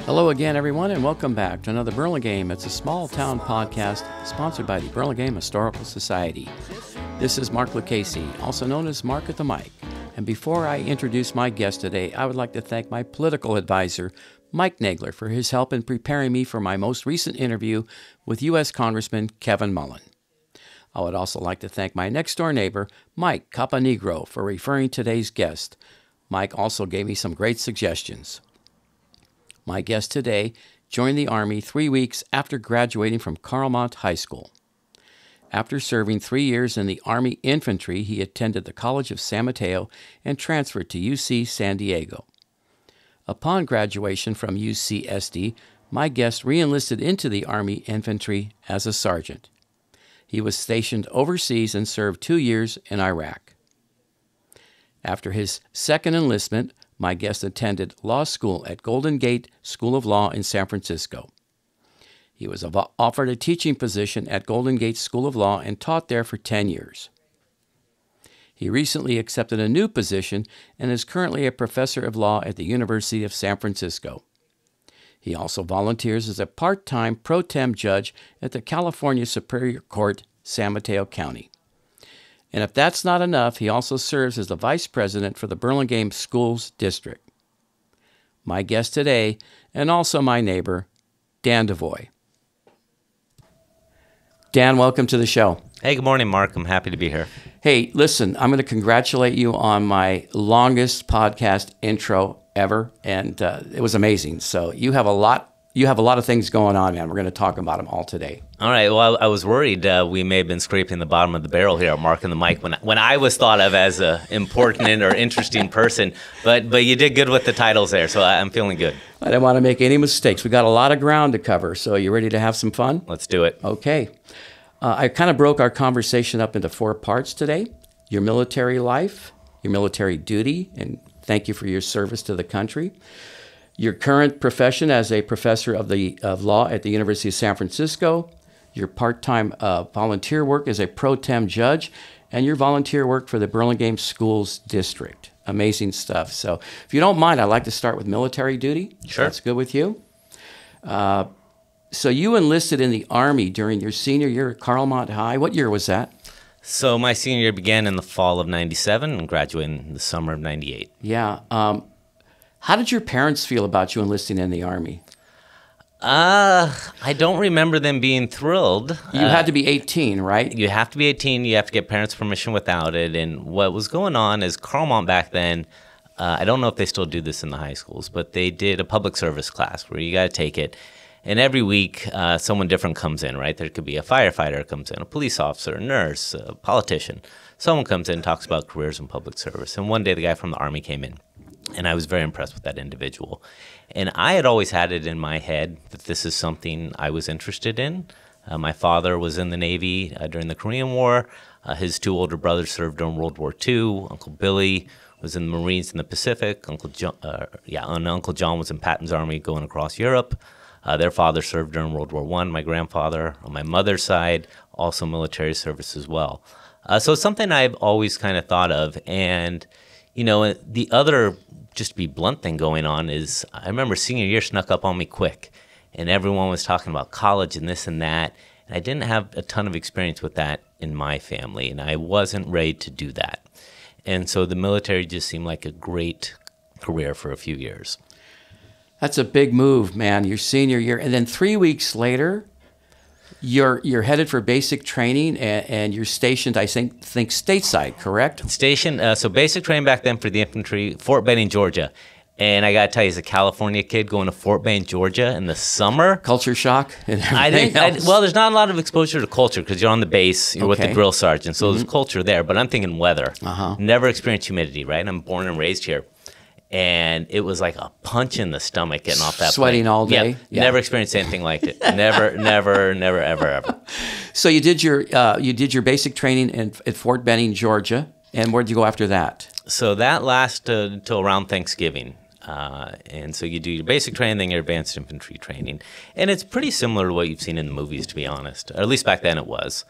Hello again, everyone, and welcome back to another Burlingame. It's a small-town podcast sponsored by the Burlingame Historical Society. This is Mark Lucchese, also known as Mark at the Mic. And before I introduce my guest today, I would like to thank my political advisor, Mike Nagler, for his help in preparing me for my most recent interview with U.S. Congressman Kevin Mullen. I would also like to thank my next-door neighbor, Mike Caponegro, for referring today's guest. Mike also gave me some great suggestions. My guest today joined the Army 3 weeks after graduating from Carlmont High School. After serving 3 years in the Army Infantry, he attended the College of San Mateo and transferred to UC San Diego. Upon graduation from UCSD, my guest re-enlisted into the Army Infantry as a sergeant. He was stationed overseas and served 2 years in Iraq. After his second enlistment, my guest attended law school at Golden Gate School of Law in San Francisco. He was offered a teaching position at Golden Gate School of Law and taught there for 10 years. He recently accepted a new position and is currently a professor of law at the University of San Francisco. He also volunteers as a part-time pro tem judge at the California Superior Court, San Mateo County. And if that's not enough, he also serves as the vice president for the Burlingame Schools District. My guest today, and also my neighbor, Dan Devoy. Dan, welcome to the show. Hey, good morning, Mark. I'm happy to be here. Hey, listen, I'm going to congratulate you on my longest podcast intro ever, and it was amazing. So you have a lot of things going on, man. We're going to talk about them all today. All right. Well, I was worried we may have been scraping the bottom of the barrel here at Mark and the Mic when I was thought of as an important or interesting person. But you did good with the titles there, so I'm feeling good. I didn't want to make any mistakes. We got a lot of ground to cover, so you ready to have some fun? Let's do it. Okay. I kind of broke our conversation up into 4 parts today. Your military life, your military duty, and thank you for your service to the country. Your current profession as a professor of law at the University of San Francisco, your part-time volunteer work as a pro tem judge, and your volunteer work for the Burlingame Schools District. Amazing stuff. So if you don't mind, I'd like to start with military duty. Sure. That's good with you. So you enlisted in the Army during your senior year at Carlmont High. What year was that? So my senior year began in the fall of 97 and graduated in the summer of 98. Yeah. How did your parents feel about you enlisting in the Army? I don't remember them being thrilled. You had to be 18, right? You have to be 18. You have to get parents' permission without it. And what was going on is Carlmont back then, I don't know if they still do this in the high schools, but they did a public service class where you got to take it. And every week, someone different comes in, right? There could be a firefighter comes in, a police officer, a nurse, a politician. Someone comes in and talks about careers in public service. And one day, the guy from the Army came in. And I was very impressed with that individual. And I had always had it in my head that this is something I was interested in. My father was in the Navy during the Korean War. His 2 older brothers served during World War II. Uncle Billy was in the Marines in the Pacific. Uncle John was in Patton's Army going across Europe. Their father served during World War I. My grandfather, on my mother's side, also military service as well. So it's something I've always kind of thought of. And the other, just to be blunt, thing going on is I remember senior year snuck up on me quick, and everyone was talking about college and this and that, and I didn't have a ton of experience with that in my family, and I wasn't ready to do that. And so the military just seemed like a great career for a few years. That's a big move, man, your senior year. And then 3 weeks later, you're headed for basic training, and you're stationed, I think stateside, correct? Stationed, so basic training back then for the infantry, Fort Benning, Georgia. And I got to tell you, as a California kid going to Fort Benning, Georgia in the summer. Culture shock and everything else. Well, there's not a lot of exposure to culture because you're on the base, you're with the drill sergeant, so there's culture there. But I'm thinking weather. Never experienced humidity, right? I'm born and raised here. And it was like a punch in the stomach getting off that Sweating plane. all day? Yeah. Never experienced anything like it. Never, ever. So you did your basic training at Fort Benning, Georgia. And where'd you go after that? So that lasted until around Thanksgiving. And so you do your basic training, then your advanced infantry training. And it's pretty similar to what you've seen in the movies, to be honest. Or at least back then it was.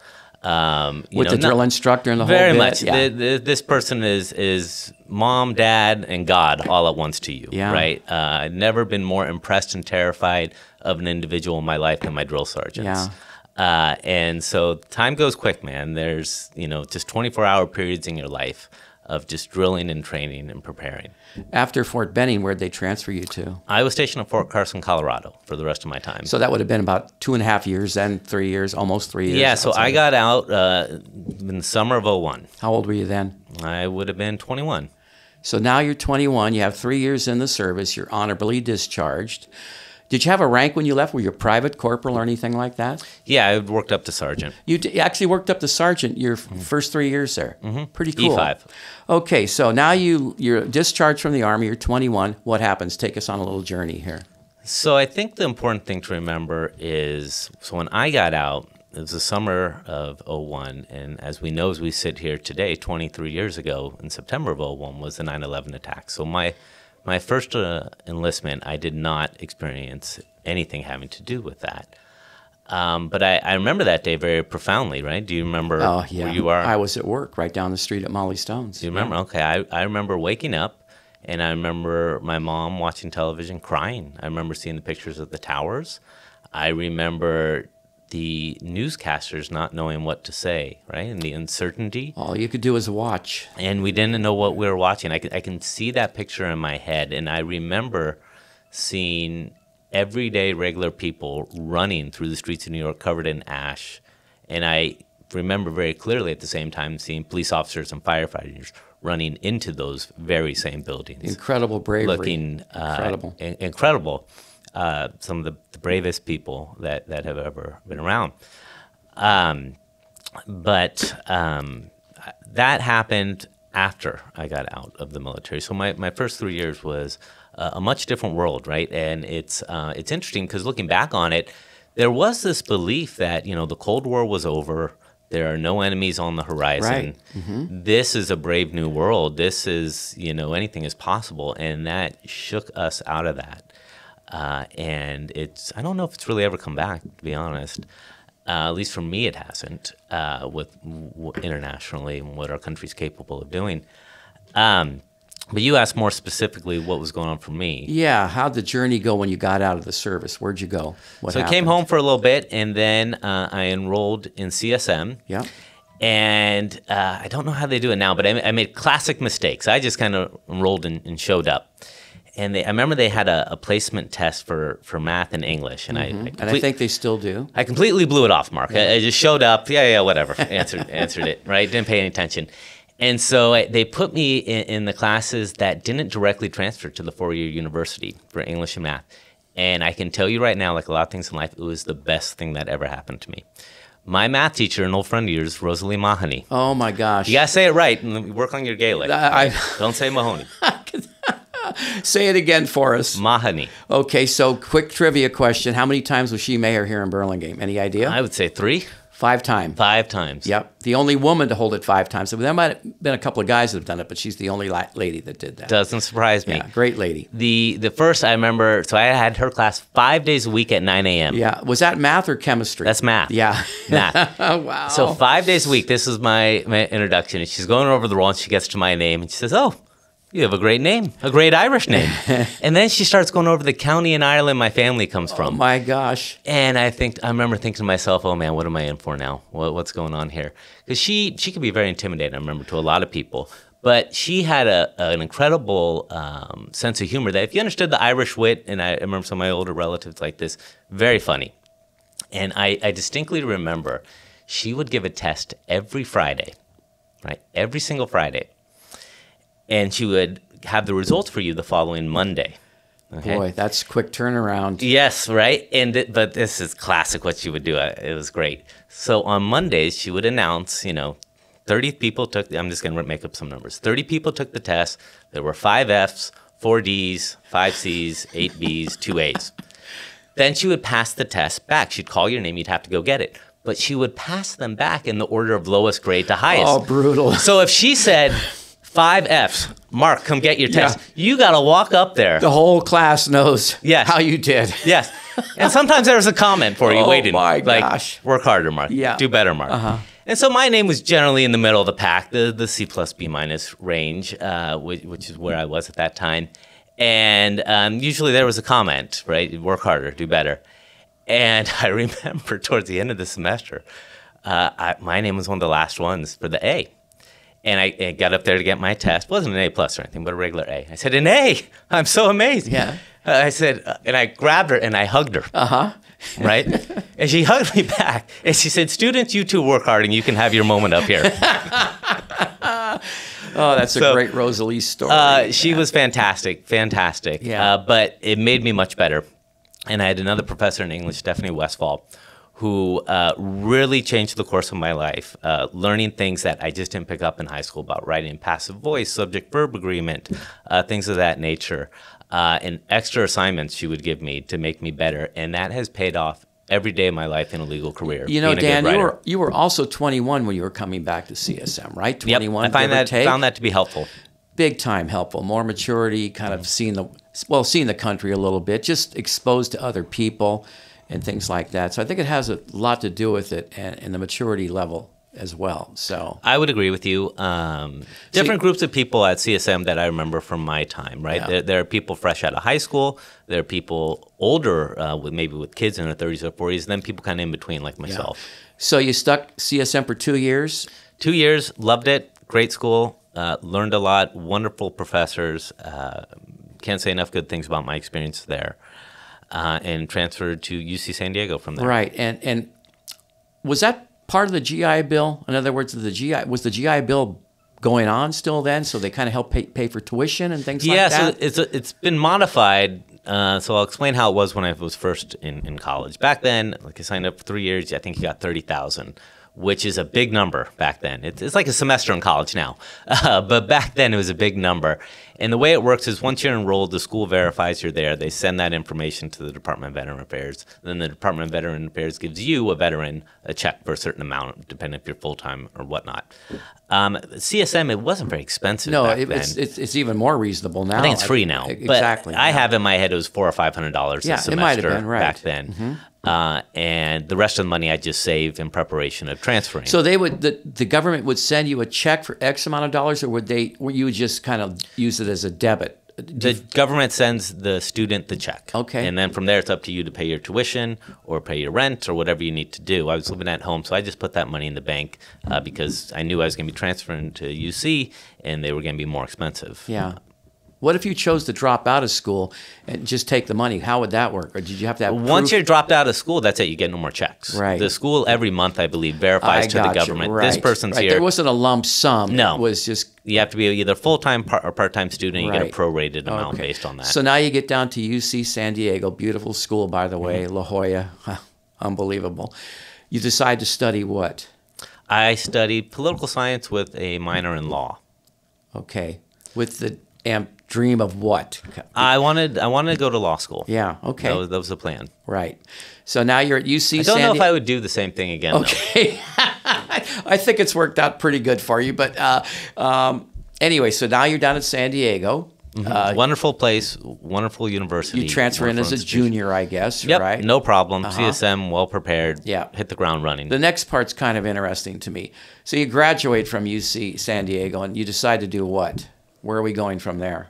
With the drill instructor and the whole very bit. much. Yeah. This person is mom, dad, and God all at once to you, Yeah. right? I've never been more impressed and terrified of an individual in my life than my drill sergeants. Yeah. And so time goes quick, man. There's, just 24-hour periods in your life of just drilling and training and preparing. After Fort Benning, where'd they transfer you to? I was stationed at Fort Carson, Colorado for the rest of my time. So that would have been about 2.5 years then, 3 years, almost 3 years. Yeah, so I got out in the summer of 01. How old were you then? I would have been 21. So now you're 21, you have 3 years in the service, you're honorably discharged. Did you have a rank when you left? Were you a private corporal or anything like that? Yeah, I worked up to sergeant. You actually worked up to sergeant your first 3 years there. Mm-hmm. Pretty cool. E5. Okay, so now you're discharged from the Army, you're 21. What happens? Take us on a little journey here. So I think the important thing to remember is, so when I got out, it was the summer of 01, and as we know, as we sit here today, 23 years ago, in September of 01, was the 9/11 attack. So my first enlistment, I did not experience anything having to do with that. But I remember that day very profoundly, right? Do you remember where you are? I was at work right down the street at Molly Stone's. Do you remember? Yeah. Okay. I remember waking up, and I remember my mom watching television crying. I remember seeing the pictures of the towers. I remember the newscasters not knowing what to say, right? And the uncertainty. All you could do was watch. And we didn't know what we were watching. I can see that picture in my head, and I remember seeing everyday regular people running through the streets of New York covered in ash. And I remember very clearly at the same time seeing police officers and firefighters running into those very same buildings. Incredible bravery. Looking incredible. Incredible. Some of the bravest people that have ever been around. But that happened after I got out of the military. So my first 3 years was a much different world, right? And it's interesting because looking back on it, there was this belief that, the Cold War was over. There are no enemies on the horizon. Right. Mm-hmm. This is a brave new world. This is, anything is possible. And that shook us out of that. And I don't know if it's really ever come back, to be honest. At least for me, it hasn't, with internationally and what our country's capable of doing. But you asked more specifically what was going on for me. Yeah, how'd the journey go when you got out of the service? Where'd you go? What happened? I came home for a little bit, and then I enrolled in CSM. Yeah. And I don't know how they do it now, but I made classic mistakes. I just kind of enrolled and showed up. And I remember they had a placement test for math and English, and I think they still do. I completely blew it off, Mark. Yeah. I just showed up, whatever, answered it, right? Didn't pay any attention. And so they put me in the classes that didn't directly transfer to the four-year university for English and math. And I can tell you right now, like a lot of things in life, it was the best thing that ever happened to me. My math teacher, an old friend of yours, Rosalie Mahoney. Oh, my gosh. You got to say it right and work on your Gaelic. Don't say Mahoney. Say it again for us. Mahoney. Okay, so quick trivia question. How many times was she mayor here in Burlingame? Any idea? I would say 3. 5 times. 5 times. Yep. The only woman to hold it 5 times. So there might have been a couple of guys that have done it, but she's the only lady that did that. Doesn't surprise me. Yeah, great lady. The first I remember, so I had her class 5 days a week at 9 a.m. Yeah. Was that math or chemistry? That's math. Yeah. Math. Oh, wow. So 5 days a week, this is my introduction. And she's going over the roll and she gets to my name and she says, "Oh, you have a great name, a great Irish name." And then she starts going over the county in Ireland my family comes from. Oh, my gosh. And I remember thinking to myself, oh, man, what am I in for now? What's going on here? Because she could be very intimidating, I remember, to a lot of people. But she had an incredible sense of humor that if you understood the Irish wit, and I remember some of my older relatives like this, very funny. And I distinctly remember she would give a test every Friday, right? Every single Friday. And she would have the results for you the following Monday. Okay? Boy, that's quick turnaround. Yes, right? But this is classic what she would do. It was great. So on Mondays, she would announce, 30 people took, I'm just going to make up some numbers. 30 people took the test. There were 5 Fs, 4 Ds, 5 Cs, 8 Bs, 2 As. Then she would pass the test back. She'd call your name. You'd have to go get it. But she would pass them back in the order of lowest grade to highest. Oh, brutal. So if she said 5 Fs, Mark, come get your test. Yeah. You got to walk up there. The whole class knows how you did. Yes. And sometimes there's a comment for you waiting. Oh, my gosh. Like, work harder, Mark. Yeah. Do better, Mark. Uh-huh. And so my name was generally in the middle of the pack, the C plus B minus range, which is where I was at that time. And usually there was a comment, right? Work harder, do better. And I remember towards the end of the semester, my name was one of the last ones for the A. And I got up there to get my test. It wasn't an A plus or anything, but a regular A. I said, an A? I'm so amazed. Yeah. I said, and I grabbed her and I hugged her. Uh-huh. Right? And she hugged me back. And she said, students, you too work hard and you can have your moment up here. Oh, that's a great Rosalie story. She was fantastic. Yeah. But it made me much better. And I had another professor in English, Stephanie Westfall, who really changed the course of my life, learning things that I just didn't pick up in high school about writing passive voice, subject-verb agreement, things of that nature, and extra assignments she would give me to make me better. And that has paid off every day of my life in a legal career. You know, Dan, you were also 21 when you were coming back to CSM, right? 21, yep. I found that to be helpful. Big time helpful. More maturity, kind of seeing the country a little bit, just exposed to other people and things like that. So I think it has a lot to do with it and the maturity level as well. So I would agree with you. Different groups of people at CSM that I remember from my time, right? Yeah. There are people fresh out of high school. There are people older, with kids in their 30s or 40s, and then people kind of in between like myself. Yeah. So you stuck CSM for 2 years? 2 years, loved it, great school, learned a lot, wonderful professors. Can't say enough good things about my experience there. And transferred to UC San Diego from there. Right, and was that part of the GI Bill? In other words, was the GI Bill going on still then? So they kind of help pay for tuition and things like that? Yeah, so it's been modified. So I'll explain how it was when I was first in college. Back then, like I signed up for 3 years, I think you got $30,000, which is a big number back then. It's like a semester in college now. But back then it was a big number. And the way it works is once you're enrolled, the school verifies you're there. They send that information to the Department of Veteran Affairs. Then the Department of Veteran Affairs gives you, a veteran, a check for a certain amount, depending if you're full-time or whatnot. CSM, it wasn't very expensive back then. It's even more reasonable now. I think it's free now. Exactly. But I have in my head it was $400 or $500 a semester it might have been, right. back then. Mm-hmm. And the rest of the money I just saved in preparation of transferring. So the government would send you a check for X amount of dollars, or would you just kind of use it as a debit? The government sends the student the check. Okay. And then from there, it's up to you to pay your tuition or pay your rent or whatever you need to do. I was living at home, so I just put that money in the bank because I knew I was going to be transferring to UC and they were going to be more expensive. Yeah. What if you chose to drop out of school and just take the money? How would that work? Or did you have to have proof? Once you're dropped out of school, that's it. You get no more checks. Right. The school every month, I believe, verifies to the government. Right. This person's here. There wasn't a lump sum. No. It was just... You have to be either full-time or part-time student. You get a prorated amount Okay. based on that. So now you get down to UC San Diego. Beautiful school, by the way. La Jolla. Unbelievable. You decide to study what? I studied political science with a minor in law. Okay. With the dream of what? I wanted to go to law school. Yeah, okay. That was the plan. Right. So now you're at UC I don't know if I would do the same thing again, okay. I think it's worked out pretty good for you. But anyway, so now you're down at San Diego. Mm-hmm. Wonderful place, wonderful university. You transfer in as a junior, I guess, yep, right? No problem. CSM, well prepared. Yeah. Hit the ground running. The next part's kind of interesting to me. So you graduate from UC San Diego, and you decide to do what? Where are we going from there?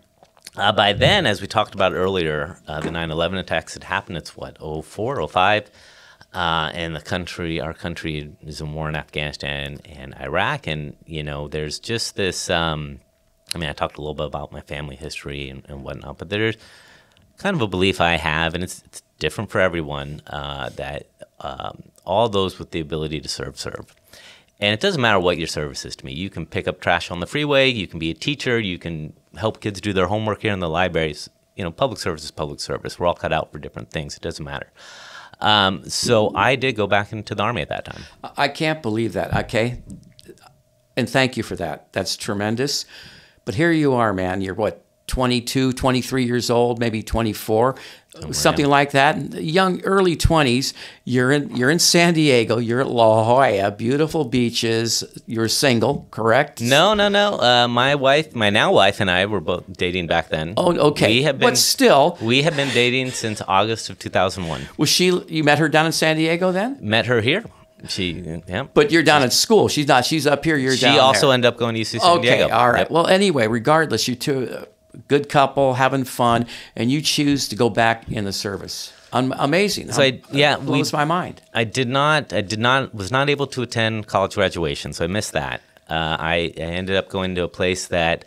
By then, as we talked about earlier, the 9/11 attacks had happened. It's 04, 05, and our country is in war in Afghanistan and Iraq, and there's just this. I talked a little bit about my family history and whatnot, but there's kind of a belief I have, and it's different for everyone, that all those with the ability to serve. And it doesn't matter what your service is to me. You can pick up trash on the freeway. You can be a teacher. You can help kids do their homework here in the libraries. Public service is public service. We're all cut out for different things. It doesn't matter. So I did go back into the Army at that time. I can't believe that, okay? And thank you for that. That's tremendous. But here you are, man. You're 22, 23 years old, maybe 24, something like that. Young, early 20s. You're in San Diego. You're at La Jolla, beautiful beaches. You're single, correct? No. My now wife, and I were both dating back then. Oh, okay. But still, we have been dating since August of 2001. You met her down in San Diego then? Met her here. But you're down at school. She's not. She's up here. You're down there. She also ended up going to UC San Diego. Okay, all right. Yep. Well, anyway, regardless, you two, good couple, having fun, and you choose to go back in the service. Amazing. So blows my mind. Was not able to attend college graduation, so I missed that. I ended up going to a place that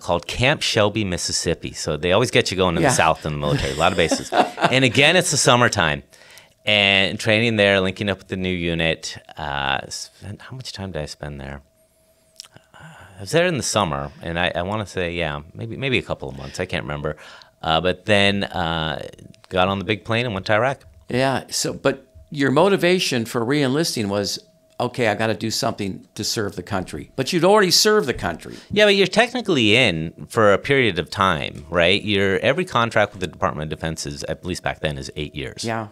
called Camp Shelby, Mississippi. So they always get you going to the South in the military, a lot of bases. And again, it's the summertime. And training there, linking up with the new unit. How much time did I spend there? I was there in the summer, and I want to say, maybe a couple of months. I can't remember. But then got on the big plane and went to Iraq. Yeah. So, but your motivation for re-enlisting was, okay, I got to do something to serve the country. But you'd already served the country. Yeah, but you're technically in for a period of time, right? Every contract with the Department of Defense is, at least back then, is 8 years. Yeah.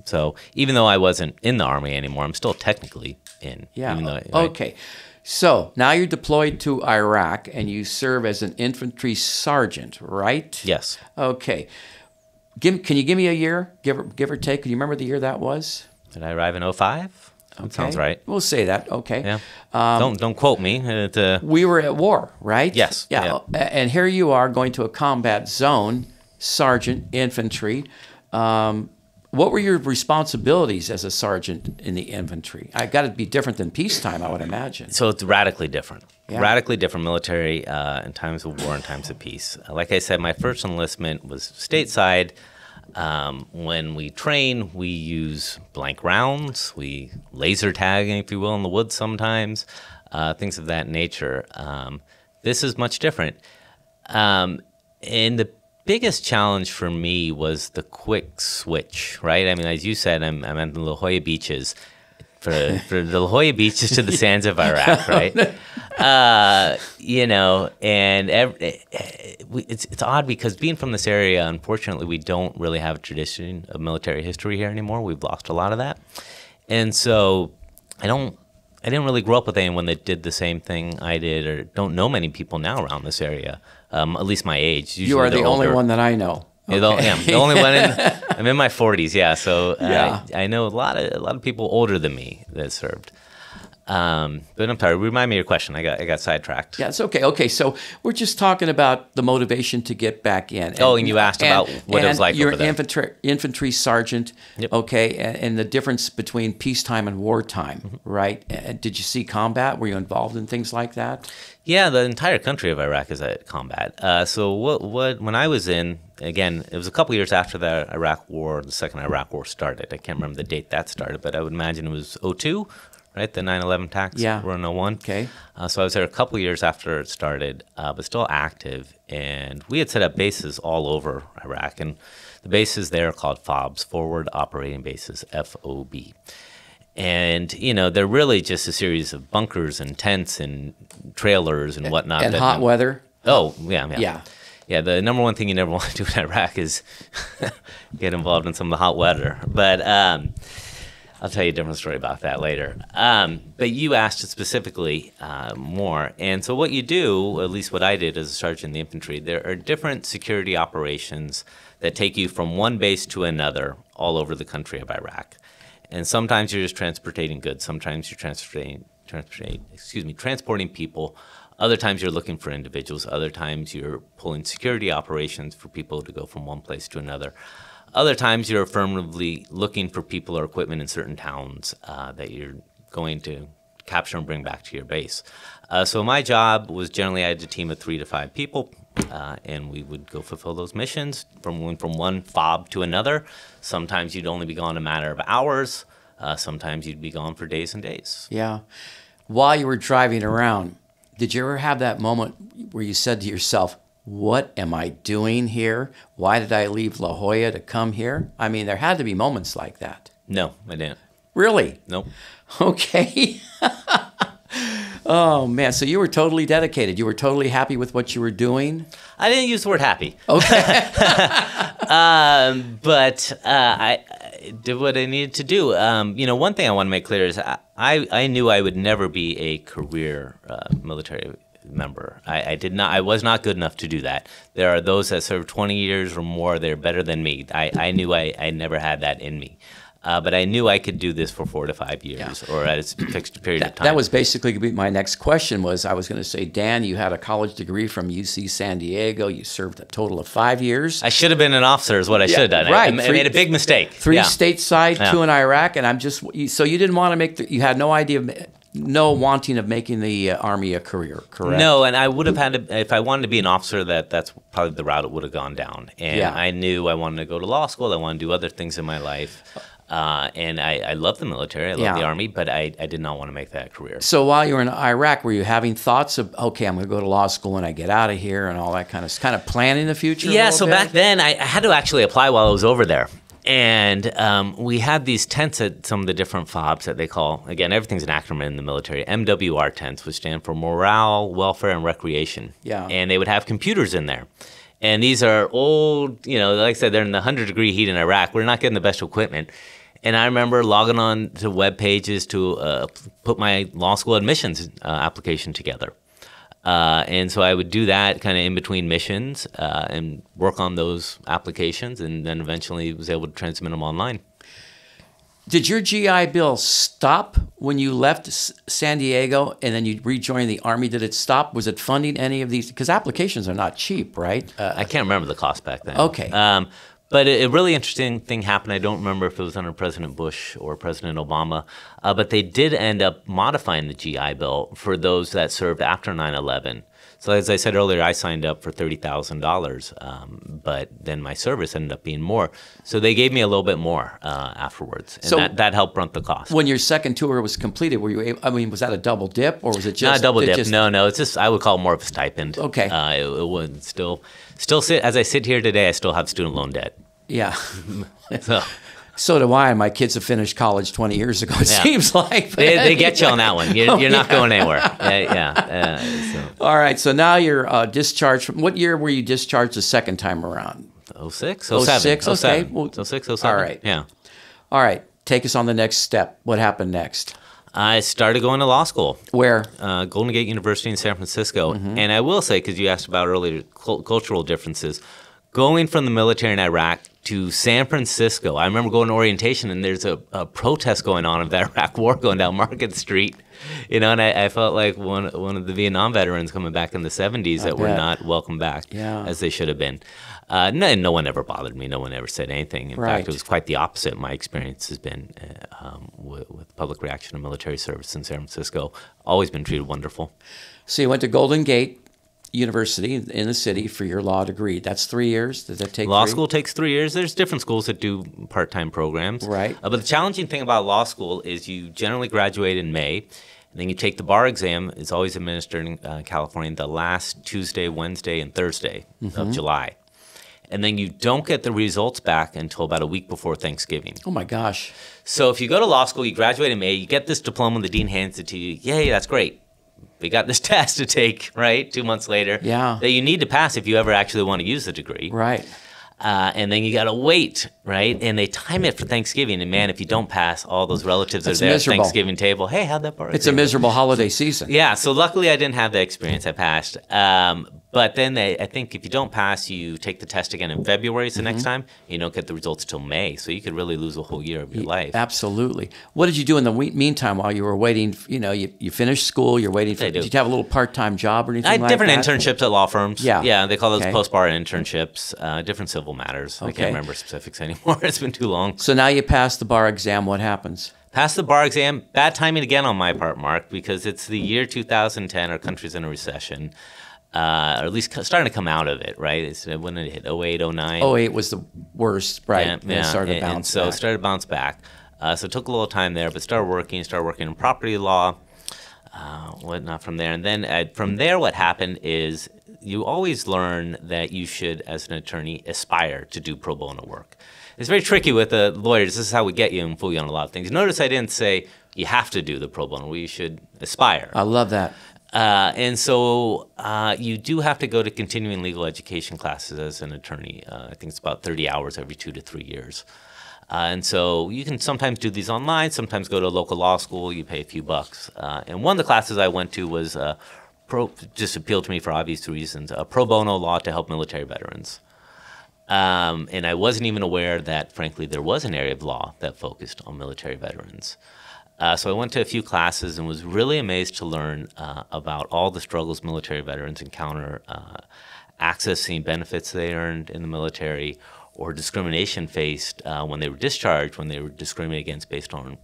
So even though I wasn't in the Army anymore, I'm still technically in. Yeah. Okay. So now you're deployed to Iraq and you serve as an infantry sergeant, right? Yes. Okay. Can you give me a year, give or take? Can you remember the year that was? Did I arrive in 2005? Okay. Sounds right. We'll say that. Okay. Yeah. Don't quote me. We were at war, right? Yes. Yeah. And here you are going to a combat zone, sergeant, infantry. What were your responsibilities as a sergeant in the infantry? I got to be different than peacetime, I would imagine. So it's radically different. Yeah. Radically different military in times of war and times of peace. Like I said, my first enlistment was stateside. When we train, we use blank rounds. We laser tag, if you will, in the woods sometimes, things of that nature. This is much different. And the biggest challenge for me was the quick switch, right? I mean, as you said, I'm at the La Jolla beaches. For the La Jolla beaches to the sands of Iraq, right? And it's odd because being from this area, unfortunately, we don't really have a tradition of military history here anymore. We've lost a lot of that. And so I didn't really grow up with anyone that did the same thing I did, or don't know many people now around this area, at least my age. Usually you are the older. Only one that I know. Okay. The only one. I'm in my 40s, yeah. So I know a lot of people older than me that served. But I'm sorry. Remind me of your question. I got sidetracked. Yeah, it's okay. Okay, so we're just talking about the motivation to get back in. And you asked about what it was like you're over there. You're infantry sergeant, yep. Okay, and the difference between peacetime and wartime, mm-hmm. right? And did you see combat? Were you involved in things like that? Yeah, the entire country of Iraq is at combat. So when I was in, again, it was a couple years after the Iraq War, the second Iraq War started. I can't remember the date that started, but I would imagine it was 2002. Right, the 9/11 attacks were in 2001. Okay. So I was there a couple years after it started, but still active. And we had set up bases all over Iraq. And the bases there are called FOBs, Forward Operating Bases, FOB. And, they're really just a series of bunkers and tents and trailers and whatnot. And hot weather. Oh, yeah. Yeah, the number one thing you never want to do in Iraq is get involved in some of the hot weather. But I'll tell you a different story about that later. But you asked specifically more. And so what you do, at least what I did as a sergeant in the infantry, there are different security operations that take you from one base to another all over the country of Iraq. And sometimes you're just transporting goods. Sometimes you're transporting people. Other times you're looking for individuals. Other times you're pulling security operations for people to go from one place to another. Other times you're affirmatively looking for people or equipment in certain towns that you're going to capture and bring back to your base. So my job was generally I had a team of 3 to 5 people, and we would go fulfill those missions from one FOB to another. Sometimes you'd only be gone a matter of hours. Sometimes you'd be gone for days and days. Yeah. While you were driving around, did you ever have that moment where you said to yourself, what am I doing here? Why did I leave La Jolla to come here? I mean, there had to be moments like that. No, I didn't. Really? Nope. Okay. Oh, man. So you were totally dedicated. You were totally happy with what you were doing? I didn't use the word happy. Okay. But I did what I needed to do. One thing I want to make clear is I knew I would never be a career military member. I was not good enough to do that. There are those that serve 20 years or more. They're better than me. I knew I never had that in me. But I knew I could do this for 4 to 5 years or at a fixed period of time. That was basically going to be my next question was I was going to say, Dan, you had a college degree from UC San Diego. You served a total of 5 years. I should have been an officer is what I should have done. Right. I made a big mistake. 3 stateside, 2 in Iraq. And so you didn't want to make you had no idea, no wanting of making the Army a career, correct? No, and I would have had to, if I wanted to be an officer, that's probably the route it would have gone down. And I knew I wanted to go to law school. I wanted to do other things in my life. And I love the military. I love the Army, but I did not want to make that career. So while you were in Iraq, were you having thoughts of, okay, I'm going to go to law school when I get out of here and all that kind of planning the future? Yeah, so back then I had to actually apply while I was over there. And we had these tents at some of the different FOBs that they call, again, everything's an acronym in the military, MWR tents, which stand for Morale, Welfare, and Recreation. Yeah. And they would have computers in there. And these are old, like I said, they're in the 100-degree heat in Iraq. We're not getting the best equipment. And I remember logging on to web pages to put my law school admissions application together. And so I would do that kind of in between missions and work on those applications, and then eventually was able to transmit them online. Did your GI Bill stop when you left San Diego and then you rejoined the Army? Did it stop? Was it funding any of these? Because applications are not cheap, right? I can't remember the cost back then. Okay. But a really interesting thing happened. I don't remember if it was under President Bush or President Obama, but they did end up modifying the GI Bill for those that served after 9/11. So as I said earlier, I signed up for $30,000, but then my service ended up being more. So they gave me a little bit more afterwards, and so that helped brunt the cost. When your second tour was completed, were you able, was that a double dip, or was it just... Not a double dip, no. It's just, I would call it more of a stipend. Okay. It would still sit, as I sit here today, I still have student loan debt. Yeah. So do I, and my kids have finished college 20 years ago, it seems like. They get you on that one. You're not going anywhere. All right, so now you're discharged. What year were you discharged the second time around? 06, 06, okay. 06, 07. All right. Yeah. All right, take us on the next step. What happened next? I started going to law school. Where? Golden Gate University in San Francisco. Mm-hmm. And I will say, because you asked about earlier cultural differences, going from the military in Iraq to San Francisco, I remember going to orientation, and there's a protest going on of the Iraq War going down Market Street, and I felt like one of the Vietnam veterans coming back in the 70s that were not welcome back as they should have been. No one ever bothered me. No one ever said anything. In fact, it was quite the opposite. My experience has been with public reaction to military service in San Francisco. Always been treated wonderful. So you went to Golden Gate University in the city for your law degree. That's 3 years. Does that take law school takes 3 years. There's different schools that do part-time programs. Right. But the challenging thing about law school is you generally graduate in May, and then you take the bar exam. It's always administered in California the last Tuesday, Wednesday, and Thursday of July. And then you don't get the results back until about a week before Thanksgiving. Oh, my gosh. So if you go to law school, you graduate in May, you get this diploma, the dean hands it to you. Yay, that's great. We got this test to take, right, 2 months later, that you need to pass if you ever actually want to use the degree. Right. And then you got to wait, right? And they time it for Thanksgiving. And, man, if you don't pass, all those relatives are there at the Thanksgiving table. Hey, how'd that bar It's a miserable holiday season. Yeah, so luckily I didn't have that experience. I passed. But then I think if you don't pass, you take the test again in February. So next time, you don't get the results till May. So you could really lose a whole year of your life. Absolutely. What did you do in the meantime while you were waiting? You finished school, you're waiting for... Did you have a little part-time job or anything like that? Different internships at law firms. Yeah. They call those post-bar internships, different civil matters. I can't remember specifics anymore. It's been too long. So now you passed the bar exam. What happens? Passed the bar exam. Bad timing again on my part, Mark, because it's the year 2010. Our country's in a recession. Or at least starting to come out of it, right? It's when it hit 08, 09. 08 was the worst, right? Yeah, it started to bounce back. So it started to bounce back. So it took a little time there, but started working in property law, whatnot from there. And then from there, what happened is you always learn that you should, as an attorney, aspire to do pro bono work. It's very tricky with the lawyers. This is how we get you and fool you on a lot of things. Notice I didn't say you have to do the pro bono. You should aspire. I love that. And so you do have to go to continuing legal education classes as an attorney. I think it's about 30 hours every 2 to 3 years. And so you can sometimes do these online, sometimes go to a local law school, you pay a few bucks. And one of the classes I went to was just appealed to me for obvious reasons, pro bono law to help military veterans. And I wasn't even aware that, frankly, there was an area of law that focused on military veterans. So I went to a few classes and was really amazed to learn about all the struggles military veterans encounter, accessing benefits they earned in the military, or discrimination faced when they were discharged, when they were discriminated against based on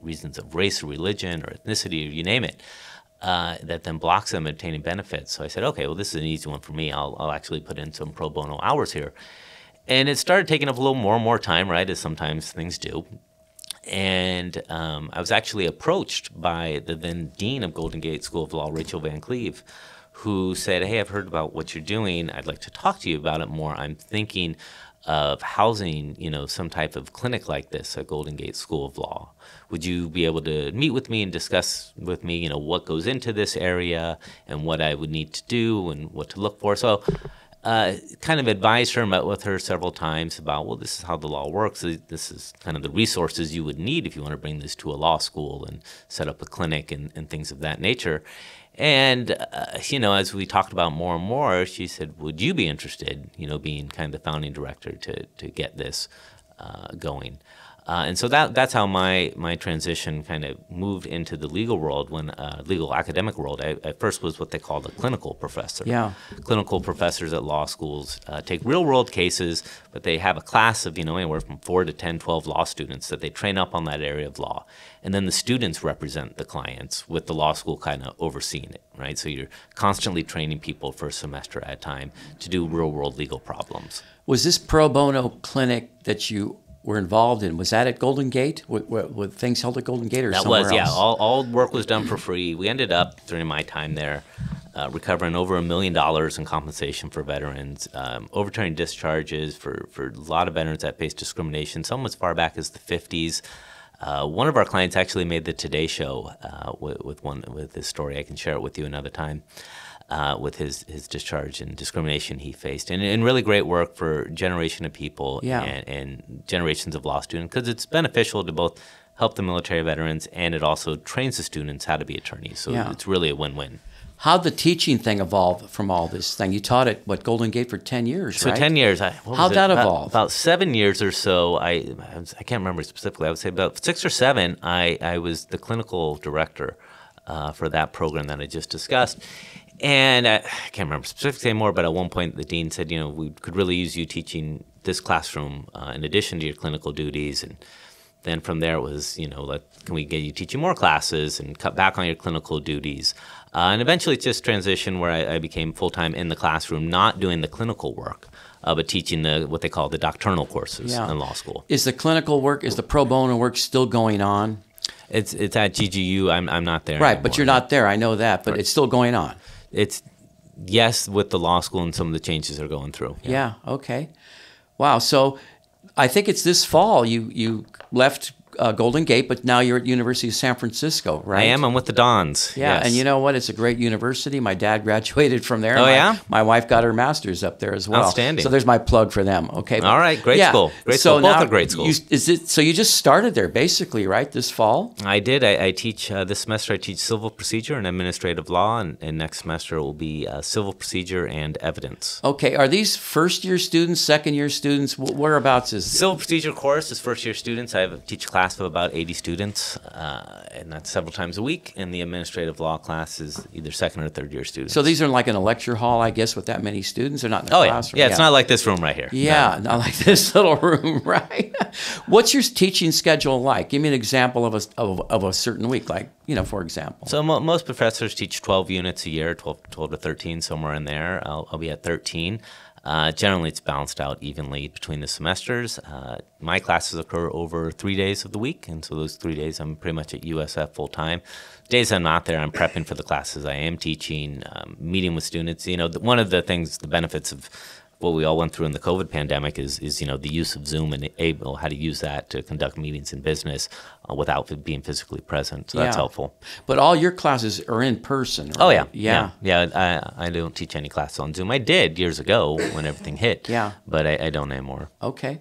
reasons of race or religion or ethnicity, or you name it, that then blocks them obtaining benefits. So I said, okay, well, this is an easy one for me. I'll actually put in some pro bono hours here. And it started taking up a little more and more time, right, as sometimes things do. And I was actually approached by the then dean of Golden Gate School of Law, Rachel Van Cleve, who said, hey, I've heard about what you're doing. I'd like to talk to you about it more. I'm thinking of housing, some type of clinic like this at Golden Gate School of Law. Would you be able to meet with me and discuss with me, what goes into this area and what I would need to do and what to look for? So kind of advised her, met with her several times about, well, this is how the law works. This is kind of the resources you would need if you want to bring this to a law school and set up a clinic and things of that nature. And, as we talked about more and more, she said, would you be interested, being kind of the founding director to get this going? And so that's how my transition kind of moved into the legal world, when legal academic world. I first was what they call the clinical professor. Yeah. Clinical professors at law schools take real world cases, but they have a class of anywhere from 4 to 10, 12 law students that they train up on that area of law. And then the students represent the clients with the law school kind of overseeing it, right? So you're constantly training people for a semester at a time to do real world legal problems. Was this pro bono clinic that you were involved in, was that at Golden Gate? Were things held at Golden Gate or somewhere else? That was, yeah. All work was done for free. We ended up, during my time there, recovering over $1 million in compensation for veterans, overturning discharges for a lot of veterans that faced discrimination, some as far back as the 50s. One of our clients actually made the Today Show with his story. I can share it with you another time. With his discharge and discrimination he faced. And really great work for a generation of people and generations of law students, because it's beneficial to both help the military veterans and it also trains the students how to be attorneys. So it's really a win-win. How'd the teaching thing evolve from all this thing? You taught at, Golden Gate for 10 years, right? So 10 years. How'd that evolve? About 7 years or so. I can't remember specifically. I would say about 6 or 7, I was the clinical director for that program that I just discussed. And I can't remember specifically anymore, but at one point the dean said, we could really use you teaching this classroom in addition to your clinical duties. And then from there it was, can we get you teaching more classes and cut back on your clinical duties? And eventually it just transitioned where I became full-time in the classroom, not doing the clinical work, but teaching what they call the doctrinal courses in law school. Is the clinical work, is the pro bono work still going on? It's at GGU. I'm not there Right, anymore. but you're not there. I know that, but it's still going on. It's yes, with the law school and some of the changes they're going through. Yeah, okay. Wow, so I think it's this fall you left Golden Gate, but now you're at University of San Francisco, right? I am. I'm with the Dons. Yeah, yes. And you know what? It's a great university. My dad graduated from there. Oh, yeah? My wife got her master's up there as well. Outstanding. So there's my plug for them, okay? All right, great school. Great school. Both are great schools. So you just started there basically, right, this fall? I did. I teach, this semester I teach civil procedure and administrative law, and next semester it will be civil procedure and evidence. Okay, are these first-year students, second-year students? Whereabouts is Civil procedure course is first-year students. I teach a class of about 80 students, and that's several times a week. And the administrative law class is either second or third-year students. So these are like in a lecture hall, I guess, with that many students? They're not in a classroom? Yeah, it's not like this room right here. Yeah, not like this little room, right? What's your teaching schedule like? Give me an example of a certain week, like, for example. So most professors teach 12 units a year, 12 to 13, somewhere in there. I'll be at 13. Generally, it's balanced out evenly between the semesters. My classes occur over 3 days of the week, and so those 3 days I'm pretty much at USF full-time. Days I'm not there, I'm prepping for the classes I am teaching, meeting with students. One of the things, the benefits of what we all went through in the COVID pandemic is the use of Zoom and how to use that to conduct meetings in business without being physically present. So that's helpful. But all your classes are in person, right? Oh, yeah. I don't teach any classes on Zoom. I did years ago when everything hit. Yeah. But I don't anymore. Okay.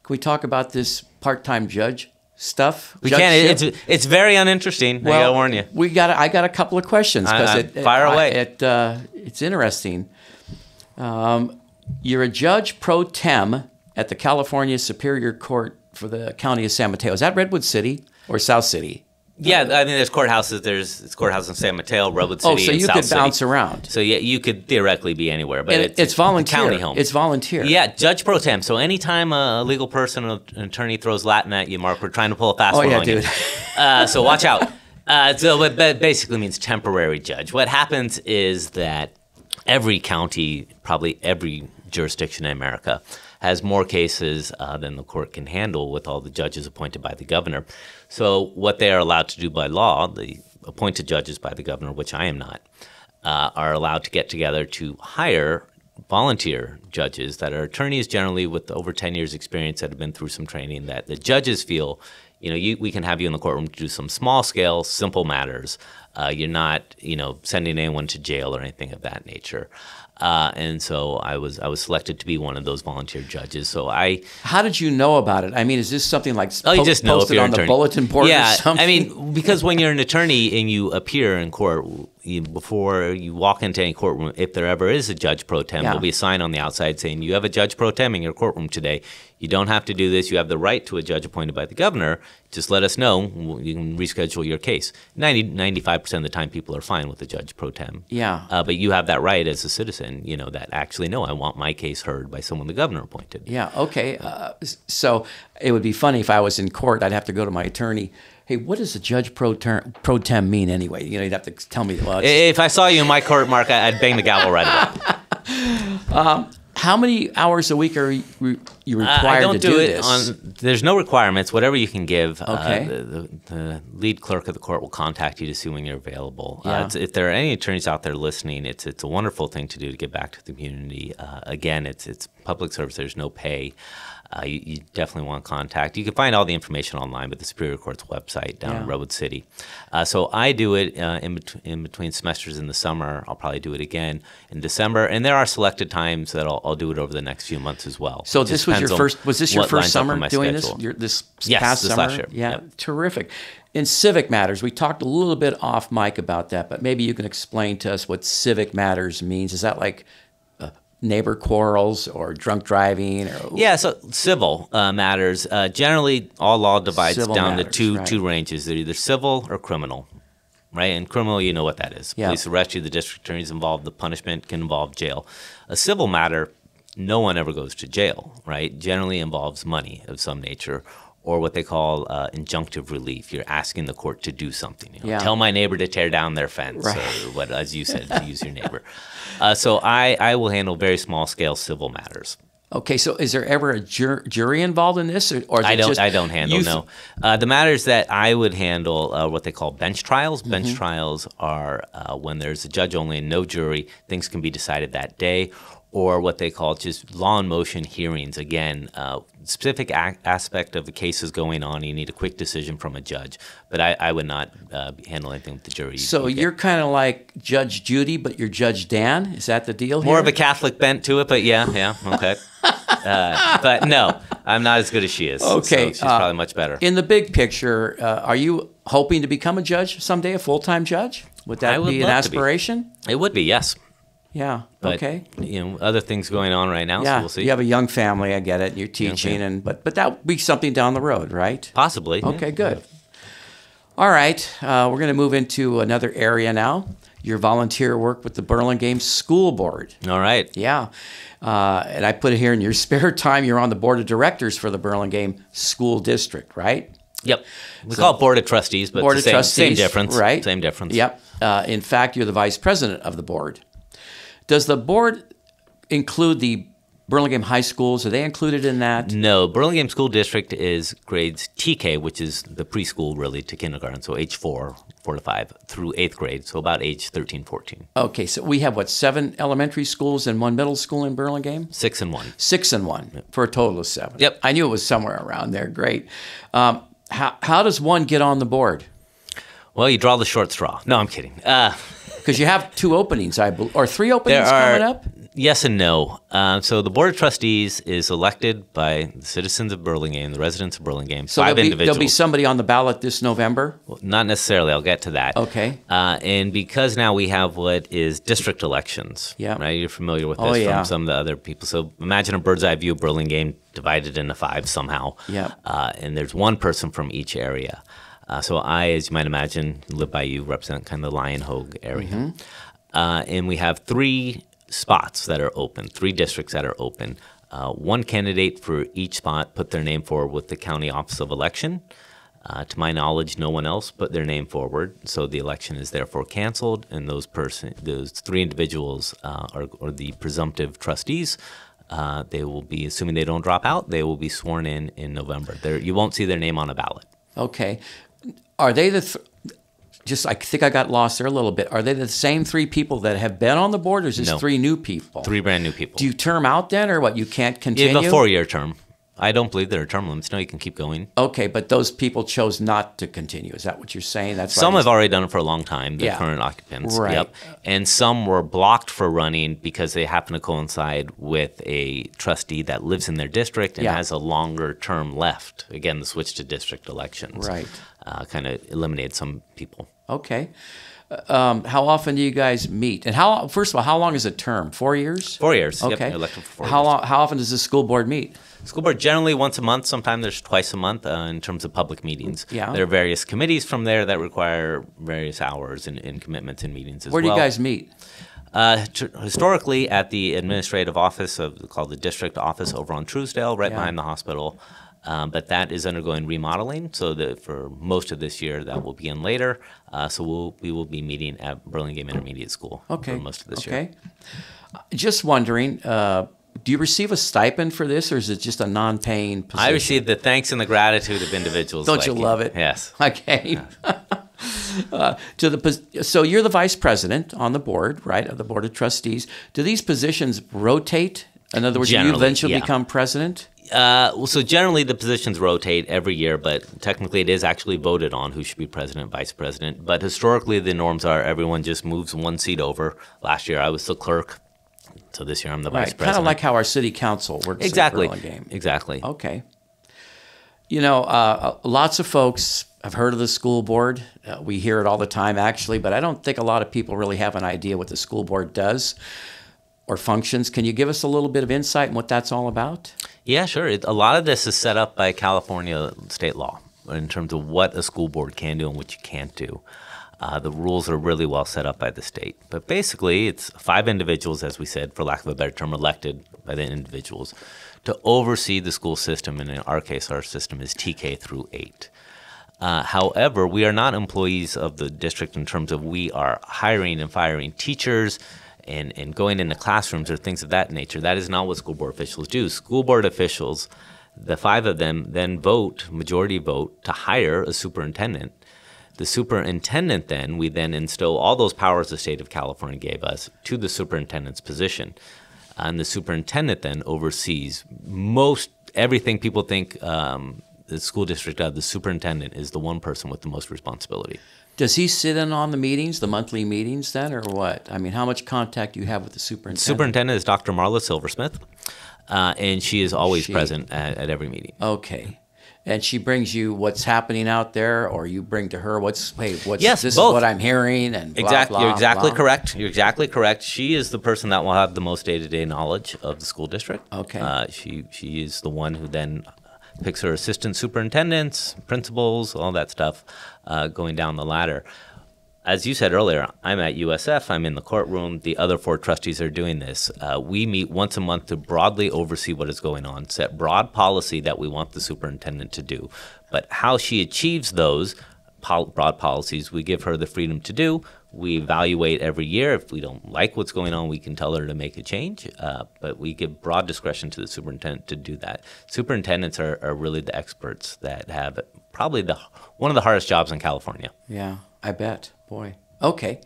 Can we talk about this part-time judge stuff? We can. It's very uninteresting. Well, I gotta warn you. I got a couple of questions because fire away. It's interesting. you're a judge pro tem at the California Superior Court for the County of San Mateo. Is that Redwood City or South City? Yeah, I mean, there's courthouses. There's courthouse in San Mateo, Redwood City, Oh, so and you South could City. bounce around. So yeah, you could theoretically be anywhere, but it's volunteer. County home. It's volunteer. Yeah, Judge Pro Tem. So anytime a legal person, an attorney throws Latin at you, Mark, we're trying to pull a fast one on dude. you. So watch out. So what that basically means temporary judge. What happens is that every county, probably every jurisdiction in America, has more cases than the court can handle with all the judges appointed by the governor. So what they are allowed to do by law, the appointed judges by the governor, which I am not, are allowed to get together to hire volunteer judges that are attorneys generally with over 10 years experience that have been through some training that the judges feel, we can have you in the courtroom to do some small scale, simple matters. You're not, sending anyone to jail or anything of that nature. And so I was selected to be one of those volunteer judges. So How did you know about it? I mean, is this something like you just know if posted you're on an the attorney. bulletin board or something? I mean, because when you're an attorney and you appear in court, before you walk into any courtroom, if there ever is a judge pro tem, there'll be a sign on the outside saying, you have a judge pro tem in your courtroom today. You don't have to do this. You have the right to a judge appointed by the governor. Just let us know. You can reschedule your case. 95% of the time, people are fine with the judge pro tem. Yeah. But you have that right as a citizen, that actually, no, I want my case heard by someone the governor appointed. Yeah, okay. So it would be funny if I was in court. I'd have to go to my attorney. Hey, what does a judge pro tem mean anyway? You'd have to tell me. Well, if I saw you in my court, Mark, I'd bang the gavel right away. How many hours a week are you required to do this? There's no requirements. Whatever you can give. Okay. The lead clerk of the court will contact you to see when you're available. Yeah. If there are any attorneys out there listening, it's a wonderful thing to do to give back to the community. Again, it's public service. There's no pay. You definitely want to contact. You can find all the information online at the Superior Court's website down in Redwood City. So I do it in between semesters in the summer. I'll probably do it again in December. And there are selected times that I'll do it over the next few months as well. So this was your first. Was this your first summer doing schedule. this? Yes, past this summer? last year. Yeah, Yep. Terrific. In civic matters, we talked a little bit off mic about that, but maybe you can explain to us what civic matters means. Is that like neighbor quarrels or drunk driving? Yeah, so civil matters. Generally, all law divides Civil down matters, to right. two ranges. They're either civil or criminal, right? And criminal, you know what that is. Yeah. Police arrest you, the district attorney's involved, the punishment can involve jail. A civil matter, no one ever goes to jail, right? Generally involves money of some nature or what they call injunctive relief. You're asking the court to do something. Tell my neighbor to tear down their fence, Right. or what, as you said, to use your neighbor. So I will handle very small-scale civil matters. Okay, so is there ever a jury involved in this, or is I it don't. just I don't handle. No, the matters that I would handle are what they call bench trials. Bench trials are when there's a judge only and no jury. Things can be decided that day, or what they call just law in motion hearings. Again, specific aspect of the case is going on. You need a quick decision from a judge. But I would not handle anything with the jury. So you're kind of like Judge Judy, but you're Judge Dan? Is that the deal here? More of a Catholic bent to it, but yeah, okay. But no, I'm not as good as she is. Okay. So she's probably much better. In the big picture, are you hoping to become a judge someday, a full-time judge? Would that be an aspiration? It would be, yes. Yeah, But, okay. Other things going on right now, Yeah, so we'll see. you have a young family, I get it, you're teaching, but that would be something down the road, right? Possibly. Okay, good. All right, we're going to move into another area now. Your volunteer work with the Burlingame School Board. All right. Yeah, and I put it here in your spare time, you're on the board of directors for the Burlingame School District, right? Yep. We call it Board of Trustees, but Board it's of the Trustees, same difference. right? Same difference. Yep. In fact, you're the vice president of the board. Does the board include the Burlingame High Schools? Are they included in that? No. Burlingame School District is grades TK, which is the preschool really to kindergarten, so age 4 to 5, through 8th grade, so about age 13, 14. Okay, so we have, 7 elementary schools and 1 middle school in Burlingame? 6 and 1. 6 and 1, for a total of 7. Yep. I knew it was somewhere around there. Great. How does one get on the board? Well, you draw the short straw. No, I'm kidding. Because you have 2 openings, or 3 openings coming up? Yes and no. So the Board of Trustees is elected by the citizens of Burlingame, the residents of Burlingame, So five individuals. there'll be somebody on the ballot this November? Well, not necessarily. I'll get to that. Okay. And because now we have what is district elections, Yeah. right? You're familiar with this from some of the other people. So imagine a bird's eye view of Burlingame divided into 5 somehow. Yeah. And there's one person from each area. So I, as you might imagine, live by you, represent kind of the Lyon Hoag area. Mm-hmm. And we have 3 spots that are open, 3 districts that are open. One candidate for each spot put their name forward with the County Office of Election. To my knowledge, no one else put their name forward, so the election is therefore canceled, and those 3 individuals are the presumptive trustees. They will be, assuming they don't drop out, they will be sworn in November. You won't see their name on a ballot. Okay. Are they I think I got lost there a little bit. Are they the same 3 people that have been on the board, or is this No. 3 new people? 3 brand new people. Do you term out then, or what? You can't You continue? have a 4-year term. I don't believe there are term limits. No, you can keep going. Okay, but those people chose not to continue. Is that what you're saying? That's Some right. have already done it for a long time, the Yeah. current occupants. Right. Yep. And some were blocked for running because they happen to coincide with a trustee that lives in their district and Yeah. has a longer term left. Again, the switch to district elections Right. kind of eliminated some people. Okay. How often do you guys meet? And first of all, how long is a term? 4 years? 4 years. Yep, Okay. you're elected for 4 years. How often does the school board meet? School board generally once a month. Sometimes there's twice a month in terms of public meetings. Yeah. There are various committees from there that require various hours and commitments and meetings as well. Where do you guys meet? Historically, at the administrative office called the district office over on Truesdale, right Yeah. behind the hospital. But that is undergoing remodeling, so that for most of this year, that will begin later. So we will be meeting at Burlingame Intermediate School Okay. for most of this year. Okay. Just wondering, do you receive a stipend for this, or is it just a non-paying position? I receive the thanks and the gratitude of individuals. Don't like you love it? Yes. Okay. So you're the vice president on the board, right, of the Board of Trustees. Do these positions rotate? In other words, do you Generally, eventually yeah. become president? So generally the positions rotate every year, but technically it is actually voted on who should be president, vice president. But historically the norms are everyone just moves one seat over. Last year I was the clerk, so this year I'm the vice Right, president. kind of like how our city council works Exactly. in Burlingame. Exactly. Okay. You know, lots of folks have heard of the school board. We hear it all the time, actually, but I don't think a lot of people really have an idea what the school board does or functions. Can you give us a little bit of insight on what that's all about? Yeah, sure. A lot of this is set up by California state law in terms of what a school board can do and what you can't do. The rules are really well set up by the state. But basically, it's 5 individuals, as we said, for lack of a better term, elected by the individuals to oversee the school system. And in our case, our system is TK through 8. However, we are not employees of the district in terms of we are hiring and firing teachers and going into classrooms or things of that nature. That is not what school board officials do. School board officials, the 5 of them, then vote, majority vote, to hire a superintendent. The superintendent then, we then instill all those powers the state of California gave us to the superintendent's position. And the superintendent then oversees everything people think the school district does. The superintendent is the one person with the most responsibility. Does he sit in on the meetings, the monthly meetings then, or what? I mean, how much contact do you have with the superintendent? Superintendent is Dr. Marla Silversmith, and she is always present at every meeting. Okay. And she brings you what's happening out there, or you bring to her Yes, this both. is what I'm hearing, and blah, Exactly, blah, you're exactly blah. correct. You're exactly correct. She is the person that will have the most day-to-day knowledge of the school district. Okay. She is the one who then picks her assistant superintendents, principals, all that stuff, going down the ladder. As you said earlier, I'm at USF. I'm in the courtroom. The other 4 trustees are doing this. We meet once a month to broadly oversee what is going on, set broad policy that we want the superintendent to do. But how she achieves those broad policies, we give her the freedom to do. We evaluate every year. If we don't like what's going on, we can tell her to make a change. But we give broad discretion to the superintendent to do that. Superintendents are really the experts that have probably one of the hardest jobs in California. Yeah, I bet. Boy. Okay.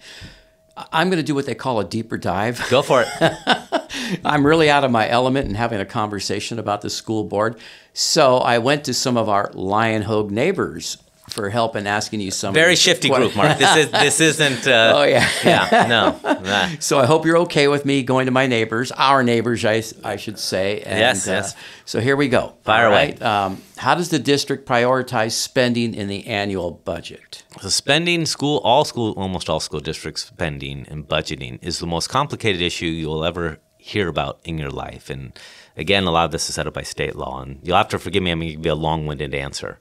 I'm going to do what they call a deeper dive. Go for it. I'm really out of my element and having a conversation about the school board. So I went to some of our Lyon Hoag neighbors for help in asking you some very shifty group, Mark. This isn't. Oh yeah, yeah, no. So I hope you're okay with me going to my neighbors, our neighbors, I should say. And, yes. So here we go. Fire away. How does the district prioritize spending in the annual budget? So spending, almost all school districts spending and budgeting is the most complicated issue you'll ever hear about in your life. And again, a lot of this is set up by state law, and you'll have to forgive me. I'm going to give you a long-winded answer.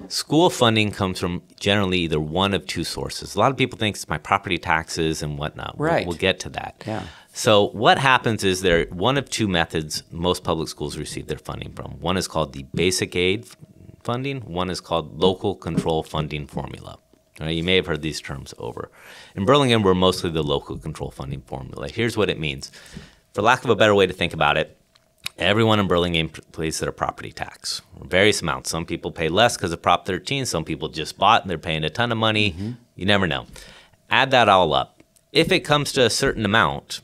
School funding comes from generally either one of two sources. A lot of people think it's my property taxes and whatnot. Right. We'll get to that. Yeah. So what happens is there are one of two methods most public schools receive their funding from. One is called the basic aid funding. One is called local control funding formula. All right, you may have heard these terms over. In Burlingame, we're mostly the local control funding formula. Here's what it means. For lack of a better way to think about it, everyone in Burlingame pays their property tax, various amounts. Some people pay less because of Prop 13. Some people just bought and they're paying a ton of money. Mm-hmm. You never know. Add that all up. If it comes to a certain amount,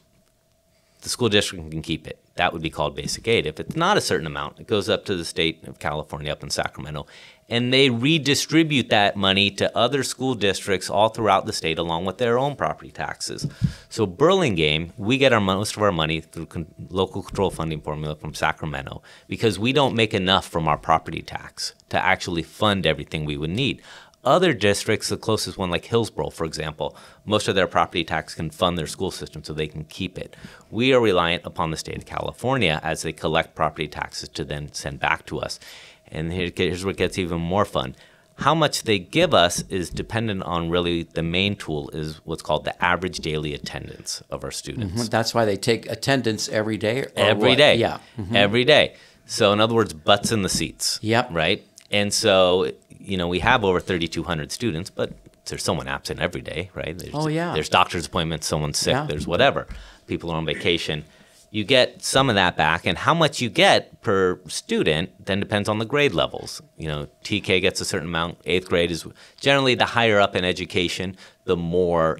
the school district can keep it. That would be called basic aid. If it's not a certain amount, it goes up to the state of California up in Sacramento, and they redistribute that money to other school districts all throughout the state along with their own property taxes. So Burlingame, we get most of our money through local control funding formula from Sacramento because we don't make enough from our property tax to actually fund everything we would need. Other districts, the closest one like Hillsborough, for example, most of their property tax can fund their school system so they can keep it. We are reliant upon the state of California as they collect property taxes to then send back to us. And here's where it gets even more fun. How much they give us is dependent on really the main tool is what's called the average daily attendance of our students. Mm-hmm. That's why they take attendance every day? Every day. Yeah. Mm-hmm. Every day. So in other words, butts in the seats. Yep. Right? And so, we have over 3,200 students, but there's someone absent every day, right? There's doctor's appointments, someone's sick, there's whatever. People are on vacation. You get some of that back, and how much you get per student then depends on the grade levels. TK gets a certain amount. 8th grade is generally the higher up in education, the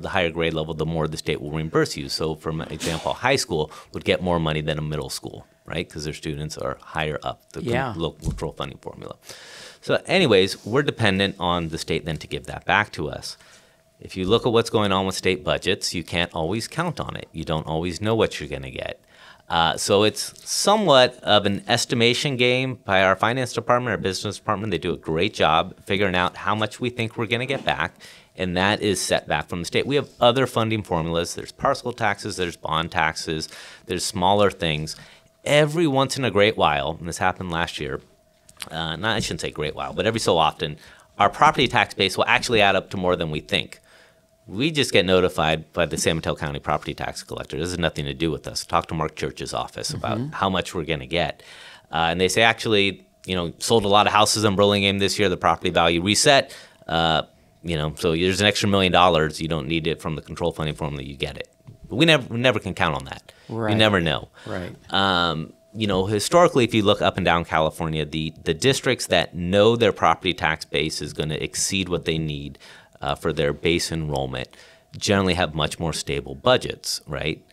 higher grade level, the more the state will reimburse you. So, for example, high school would get more money than a middle school, right? Because their students are higher up the local control funding formula. So anyways, we're dependent on the state then to give that back to us. If you look at what's going on with state budgets, you can't always count on it. You don't always know what you're going to get. So it's somewhat of an estimation game by our finance department, our business department. They do a great job figuring out how much we think we're going to get back, and that is set back from the state. We have other funding formulas. There's parcel taxes, there's bond taxes, there's smaller things. Every once in a great while, and this happened last year, I shouldn't say great while, but every so often, our property tax base will actually add up to more than we think. We just get notified by the San Mateo County property tax collector. This has nothing to do with us. Talk to Mark Church's office about how much we're going to get. And they say, actually, sold a lot of houses in Burlingame this year. The property value reset. So there's an extra $1 million. You don't need it from the control funding formula. You get it. But we never can count on that. Right. You never know. Right. Historically, if you look up and down California, the districts that know their property tax base is going to exceed what they need for their base enrollment generally have much more stable budgets, right?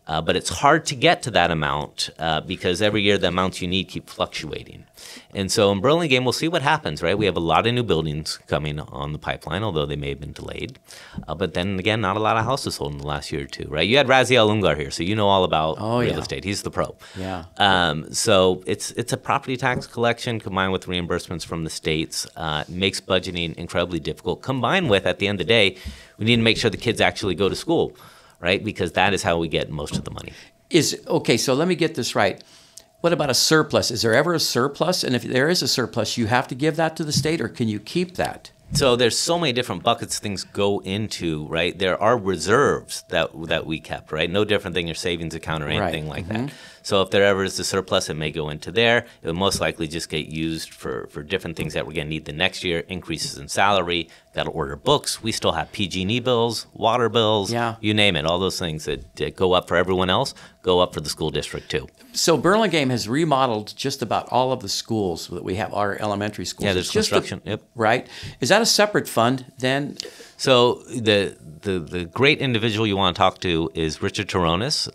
But it's hard to get to that amount because every year the amounts you need keep fluctuating. And so in Burlingame, we'll see what happens, right? We have a lot of new buildings coming on the pipeline, although they may have been delayed. But then again, not a lot of houses sold in the last year or two, right? You had Raziel Ungar here, so you know all about real estate. He's the pro. Yeah. So it's a property tax collection combined with reimbursements from the states. Makes budgeting incredibly difficult. Combined with, at the end of the day, we need to make sure the kids actually go to school, right? Because that is how we get most of the money. So let me get this right. What about a surplus? Is there ever a surplus? And if there is a surplus, you have to give that to the state, or can you keep that? So there's so many different buckets things go into, right? There are reserves that we kept, right? No different than your savings account or anything like that. So if there ever is a surplus, it may go into there. It will most likely just get used for different things that we're going to need the next year, increases in salary, got to order books. We still have PG&E bills, water bills, you name it. All those things that go up for everyone else go up for the school district too. So Burlingame has remodeled just about all of the schools that we have, our elementary schools. Yeah, there's construction, Right? Is that a separate fund then? So the great individual you want to talk to is Richard Toronis,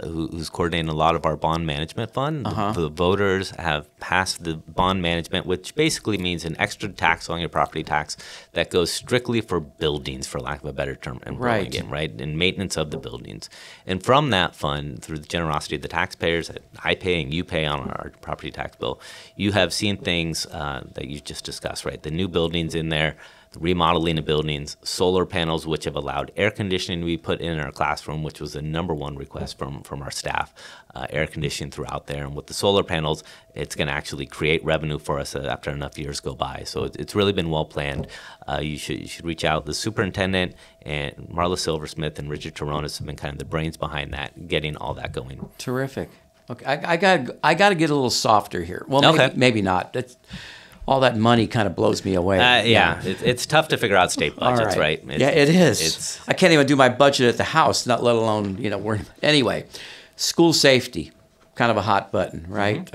who's coordinating a lot of our bond management fund. The voters have passed the bond management, which basically means an extra tax on your property tax that goes strictly for buildings, for lack of a better term, in Burlingame, right? And maintenance of the buildings. And from that fund, through the generosity of the taxpayers that I pay and you pay on our property tax bill, you have seen things that you just discussed, right? The new buildings in there, the remodeling of buildings, solar panels, which have allowed air conditioning to be put in our classroom, which was the #1 request from our staff, air conditioning throughout there. And with the solar panels, it's going to actually create revenue for us after enough years go by. So it's really been well planned. You should reach out. The superintendent and Marla Silversmith and Richard Toronis have been kind of the brains behind that, getting all that going. Terrific. Okay, I got to get a little softer here. Well, maybe not. All that money kind of blows me away. It's tough to figure out state budgets, right? It is. I can't even do my budget at the house, not let alone, anyway, school safety, kind of a hot button, right?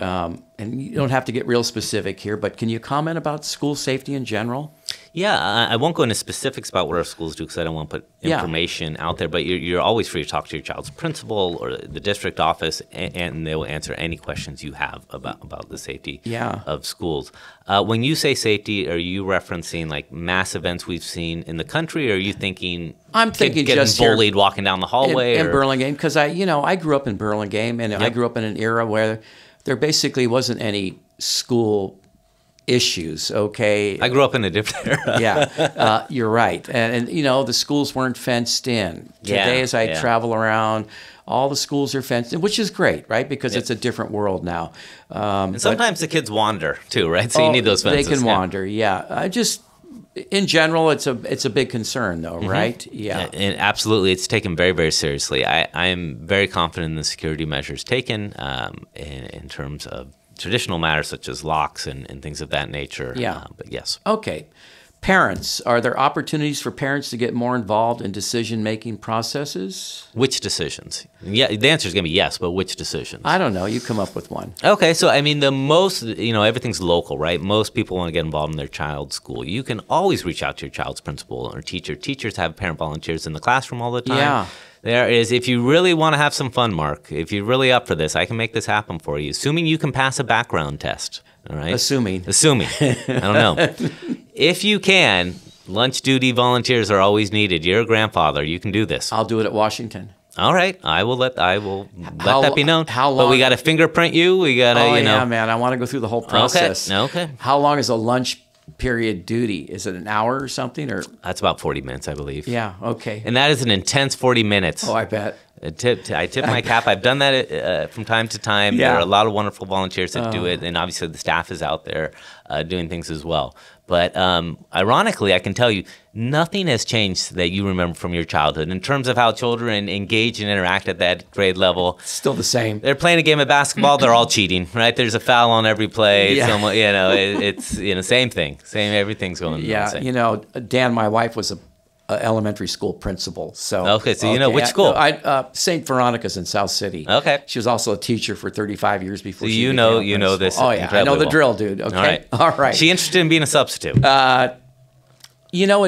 And you don't have to get real specific here, but can you comment about school safety in general? Yeah, I won't go into specifics about what our schools do because I don't want to put information out there, but you're always free to talk to your child's principal or the district office, and they will answer any questions you have about the safety of schools. When you say safety, are you referencing like mass events we've seen in the country, or are you thinking I'm thinking getting just bullied walking down the hallway? In Burlingame, because I grew up in Burlingame, and I grew up in an era where there basically wasn't any school issues, okay? I grew up in a different era. You're right. And the schools weren't fenced in. Today, as I travel around, all the schools are fenced in, which is great, right? Because it's a different world now. And sometimes the kids wander, too, right? So you need those fences. They can wander, in general, it's a big concern, though, right? Yeah. And absolutely, it's taken very, very seriously. I am very confident in the security measures taken in terms of traditional matters such as locks and things of that nature. But yes. Okay. Parents, are there opportunities for parents to get more involved in decision-making processes? Which decisions? Yeah, the answer is going to be yes, but which decisions? I don't know. You come up with one. Okay, so I mean, the most, everything's local, right? Most people want to get involved in their child's school. You can always reach out to your child's principal or teacher. Teachers have parent volunteers in the classroom all the time. Yeah. There is, if you really want to have some fun, Mark, if you're really up for this, I can make this happen for you, assuming you can pass a background test, all right? Assuming. I don't know. If you can, lunch duty volunteers are always needed. You're a grandfather. You can do this. I'll do it at Washington. All right. I will let that be known. How long? But we got to fingerprint you. We got to, yeah, man. I want to go through the whole process. Okay. How long is a lunch period duty? Is it an hour or something? Or that's about 40 minutes, I believe. Yeah, okay. And that is an intense 40 minutes. Oh, I bet. I tip my cap. I've done that from time to time. Yeah. There are a lot of wonderful volunteers that do it, and obviously the staff is out there doing things as well. But ironically, I can tell you, nothing has changed that you remember from your childhood in terms of how children engage and interact at that grade level. It's still the same. They're playing a game of basketball. They're all cheating, right? There's a foul on every play. Yeah. Someone, it's same thing. Everything's going on. Yeah, Dan, my wife was a elementary school principal. So which school? St. Veronica's in South City. Okay. She was also a teacher for 35 years before. So you know this. Oh yeah, I know the drill, dude. Okay. All right. She interested in being a substitute? At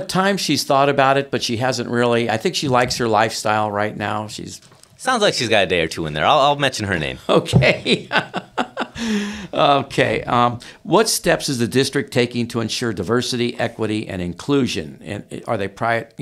times she's thought about it, but she hasn't really. I think she likes her lifestyle right now. Sounds like she's got a day or two in there. I'll mention her name. Okay. Okay. What steps is the district taking to ensure diversity, equity, and inclusion? And are they prioritized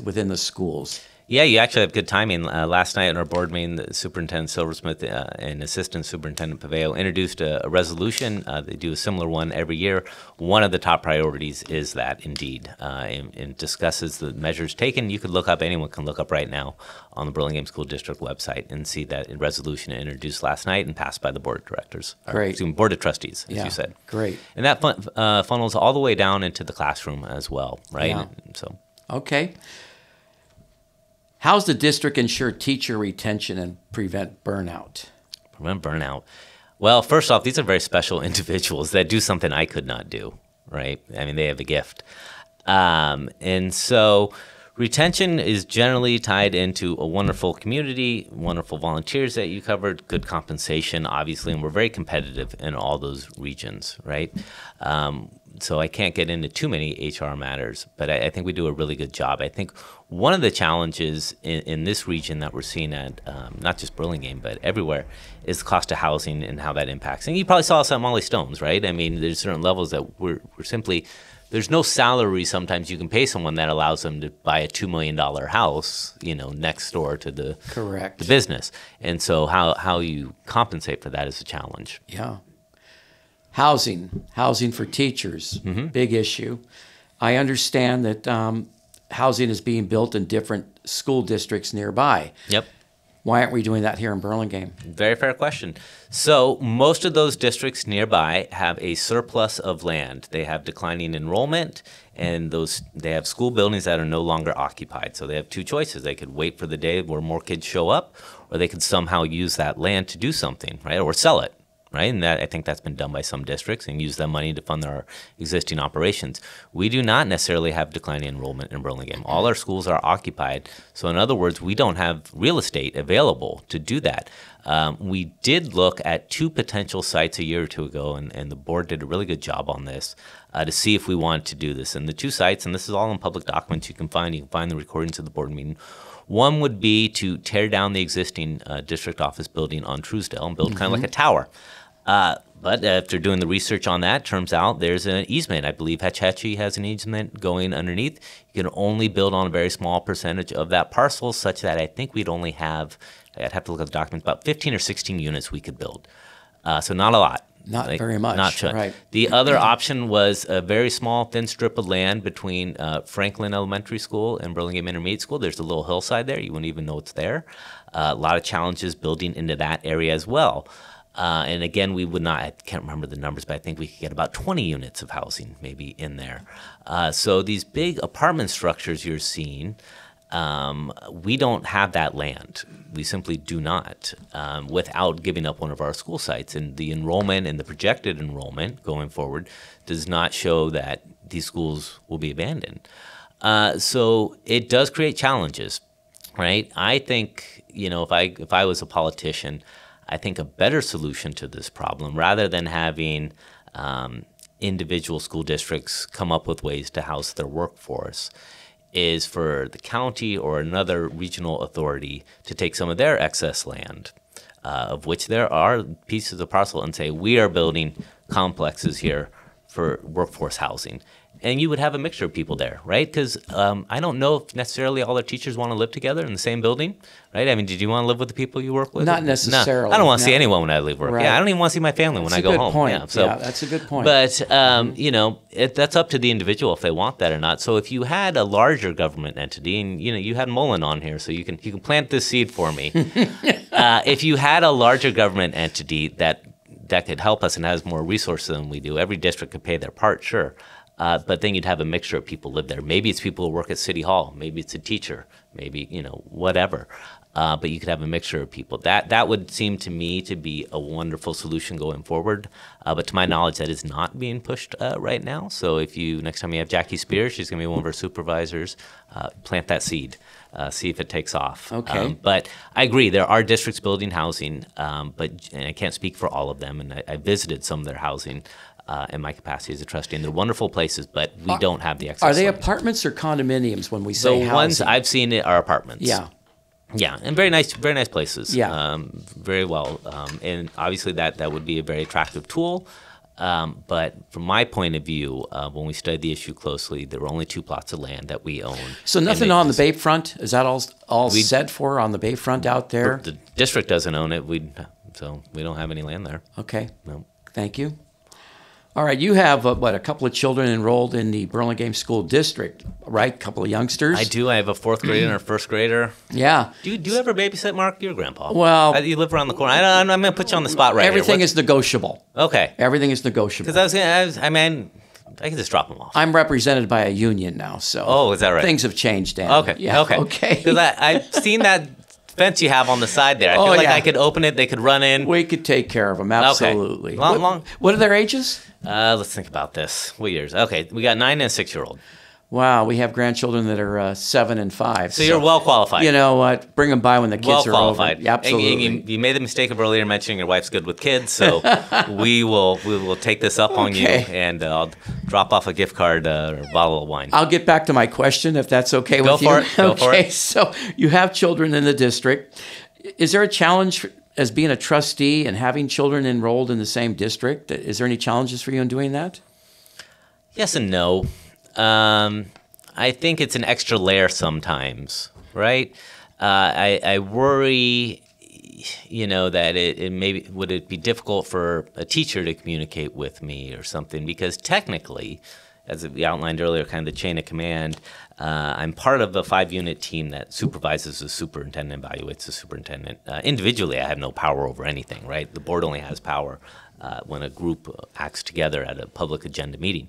within the schools? Yeah, you actually have good timing. Last night in our board meeting, the Superintendent Silversmith and Assistant Superintendent Paveo introduced a resolution. They do a similar one every year. One of the top priorities is that, indeed, and discusses the measures taken. You could look up, anyone can look up right now on the Burlingame School District website and see that resolution introduced last night and passed by the Board of Directors. Great. Board of Trustees, as you said. Great. And that funnels all the way down into the classroom as well, right? Yeah. So. Okay. How's the district ensure teacher retention and prevent burnout? Prevent burnout. Well, first off, these are very special individuals that do something I could not do, right? I mean, they have a gift. And so retention is generally tied into a wonderful community, wonderful volunteers that you covered, good compensation, obviously, and we're very competitive in all those regions, right? So I can't get into too many HR matters, but I think we do a really good job. I think one of the challenges in this region that we're seeing at not just Burlingame, but everywhere, is the cost of housing and how that impacts. And you probably saw us at Molly Stone's, right? I mean, there's certain levels that we're simply, there's no salary sometimes you can pay someone that allows them to buy a $2 million house, next door to the business. And so how you compensate for that is a challenge. Yeah. Housing for teachers, big issue. I understand that housing is being built in different school districts nearby. Yep. Why aren't we doing that here in Burlingame? Very fair question. So most of those districts nearby have a surplus of land. They have declining enrollment, and they have school buildings that are no longer occupied. So they have two choices. They could wait for the day where more kids show up, or they could somehow use that land to do something, right, or sell it. Right, and I think that's been done by some districts, and use that money to fund their existing operations. We do not necessarily have declining enrollment in Burlingame. All our schools are occupied. So in other words, we don't have real estate available to do that. We did look at 2 potential sites a year or 2 ago, and the board did a really good job on this to see if we wanted to do this. And the 2 sites, and this is all in public documents you can find the recordings of the board meeting. One would be to tear down the existing district office building on Truesdale and build kind of like a tower. But after doing the research on that, turns out there's an easement. I believe Hetch Hetchy has an easement going underneath. You can only build on a very small percentage of that parcel, such that I think we'd only have, I'd have to look at the documents, about 15 or 16 units we could build. So not a lot. Not very much. Not sure. Right. The other option was a very small, thin strip of land between Franklin Elementary School and Burlingame Intermediate School. There's a little hillside there. You wouldn't even know it's there. A lot of challenges building into that area as well. And again, we would not, I can't remember the numbers, but I think we could get about 20 units of housing maybe in there. So these big apartment structures you're seeing, we don't have that land. We simply do not, without giving up one of our school sites. And the enrollment and the projected enrollment going forward does not show that these schools will be abandoned. So it does create challenges, right? I think, if I was a politician, I think a better solution to this problem, rather than having individual school districts come up with ways to house their workforce, is for the county or another regional authority to take some of their excess land, of which there are pieces of parcel, and say, we are building complexes here for workforce housing. And you would have a mixture of people there, right? Because I don't know if necessarily all our teachers want to live together in the same building, right? I mean, did you want to live with the people you work with? Not necessarily. No, I don't want to see anyone when I leave work. Right. Yeah, I don't even want to see my family when I go home. Point. Yeah, so, that's a good point. But, that's up to the individual if they want that or not. So if you had a larger government entity, and, you had Mullen on here, so you can plant this seed for me. If you had a larger government entity that could help us and has more resources than we do, every district could pay their part, sure. But then you'd have a mixture of people live there. Maybe it's people who work at City Hall. Maybe it's a teacher. Maybe, whatever. But you could have a mixture of people. That would seem to me to be a wonderful solution going forward. But to my knowledge, that is not being pushed right now. So if next time you have Jackie Spears, she's going to be one of our supervisors, plant that seed. See if it takes off. Okay. But I agree, there are districts building housing, and I can't speak for all of them. And I visited some of their housing in my capacity as a trustee, and they're wonderful places, but we don't have the access. Are they land. apartments or condominiums when we say housing? The ones I've seen are apartments. Yeah. Yeah, and very nice places. Yeah. Very well. And obviously that would be a very attractive tool. But from my point of view, when we studied the issue closely, there were only 2 plots of land that we own. So nothing on the Bayfront? Is that all set for on the Bayfront out there? The district doesn't own it, so we don't have any land there. Okay. No. Thank you. All right, you have, a couple of children enrolled in the Burlingame School District, right? A couple of youngsters? I do. I have a 4th grader and a 1st grader. Yeah. Do you ever babysit, Mark? You're grandpa. Well... You live around the corner. I'm going to put you on the spot right Everything here. is negotiable. Okay. Everything is negotiable. Because I can just drop them off. I'm represented by a union now, so... Oh, is that right? Things have changed, Dan. Okay. Yeah, okay. Because I've seen that fence you have on the side there. I feel like I could open it, they could run in. We could take care of them, absolutely. Okay. What are their ages? Let's think about this. What years? Okay, we got 9 and a 6-year-old. Wow, we have grandchildren that are 7 and 5. So you're well qualified. You know what? Bring them by when the kids well are qualified. over. Yeah, absolutely. And you made the mistake of earlier mentioning your wife's good with kids, so we will take this up on you, and I'll drop off a gift card or a bottle of wine. I'll get back to my question if that's okay with you. Go for it. Go for it. So you have children in the district. Is there a challenge as being a trustee and having children enrolled in the same district? Is there any challenges for you in doing that? Yes and no. I think it's an extra layer sometimes, right? I worry, that it maybe would it be difficult for a teacher to communicate with me or something, because technically, as we outlined earlier, kind of the chain of command, I'm part of a 5-unit team that supervises the superintendent, evaluates the superintendent. Individually, I have no power over anything, right? The board only has power when a group acts together at a public agenda meeting.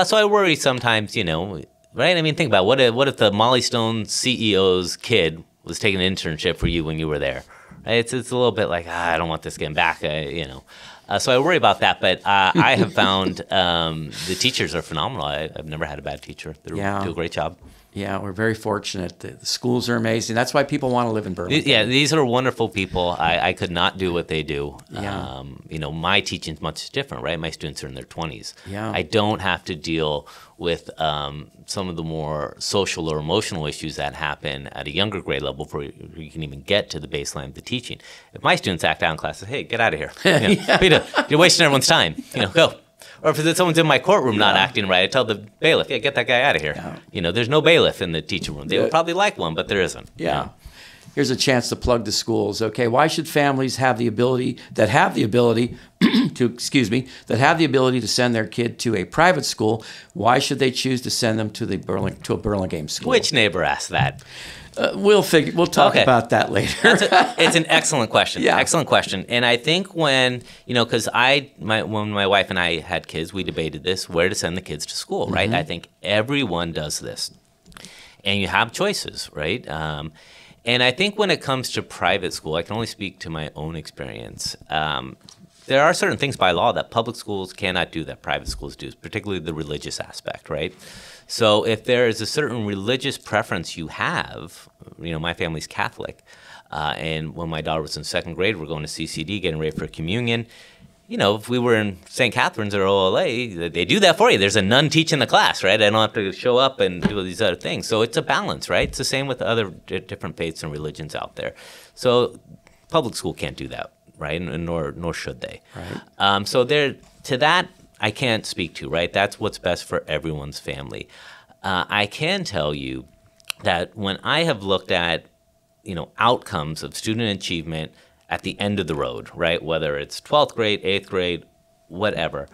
So I worry sometimes, right? I mean, think about what if the Molly Stone CEO's kid was taking an internship for you when you were there? Right? It's a little bit like, I don't want this getting back, So I worry about that, but I have found the teachers are phenomenal. I've never had a bad teacher. They do a great job. Yeah, we're very fortunate. The schools are amazing. That's why people want to live in Burlingame. Yeah, these are wonderful people. I could not do what they do. Yeah. My teaching's much different, right? My students are in their 20s. Yeah. I don't have to deal with some of the more social or emotional issues that happen at a younger grade level before you can even get to the baseline of the teaching. If my students act out in class, say, hey, get out of here. You're wasting everyone's time. Go. Or if someone's in my courtroom not acting right, I tell the bailiff, get that guy out of here. Yeah. There's no bailiff in the teacher room. They would probably like one, but there isn't. Yeah. Here's a chance to plug the schools. Okay, why should families have the ability to send their kid to a private school? Why should they choose to send them to a Burlingame school? Which neighbor asked that? We'll talk about that later. It's an excellent question. Yeah. Excellent question. And I think when my wife and I had kids, we debated this, where to send the kids to school, right? Mm-hmm. I think everyone does this. And you have choices, right? And I think when it comes to private school, I can only speak to my own experience. There are certain things by law that public schools cannot do that private schools do, particularly the religious aspect, right? So if there is a certain religious preference you have, my family's Catholic, and when my daughter was in 2nd grade, we're going to CCD, getting ready for communion. If we were in St. Catherine's or OLA, they do that for you. There's a nun teaching the class, right? I don't have to show up and do all these other things. So it's a balance, right? It's the same with other different faiths and religions out there. So public school can't do that, right? And nor should they. Right. So to that, I can't speak to, right? That's what's best for everyone's family. I can tell you that when I have looked at, outcomes of student achievement at the end of the road, right? Whether it's 12th grade, 8th grade, whatever,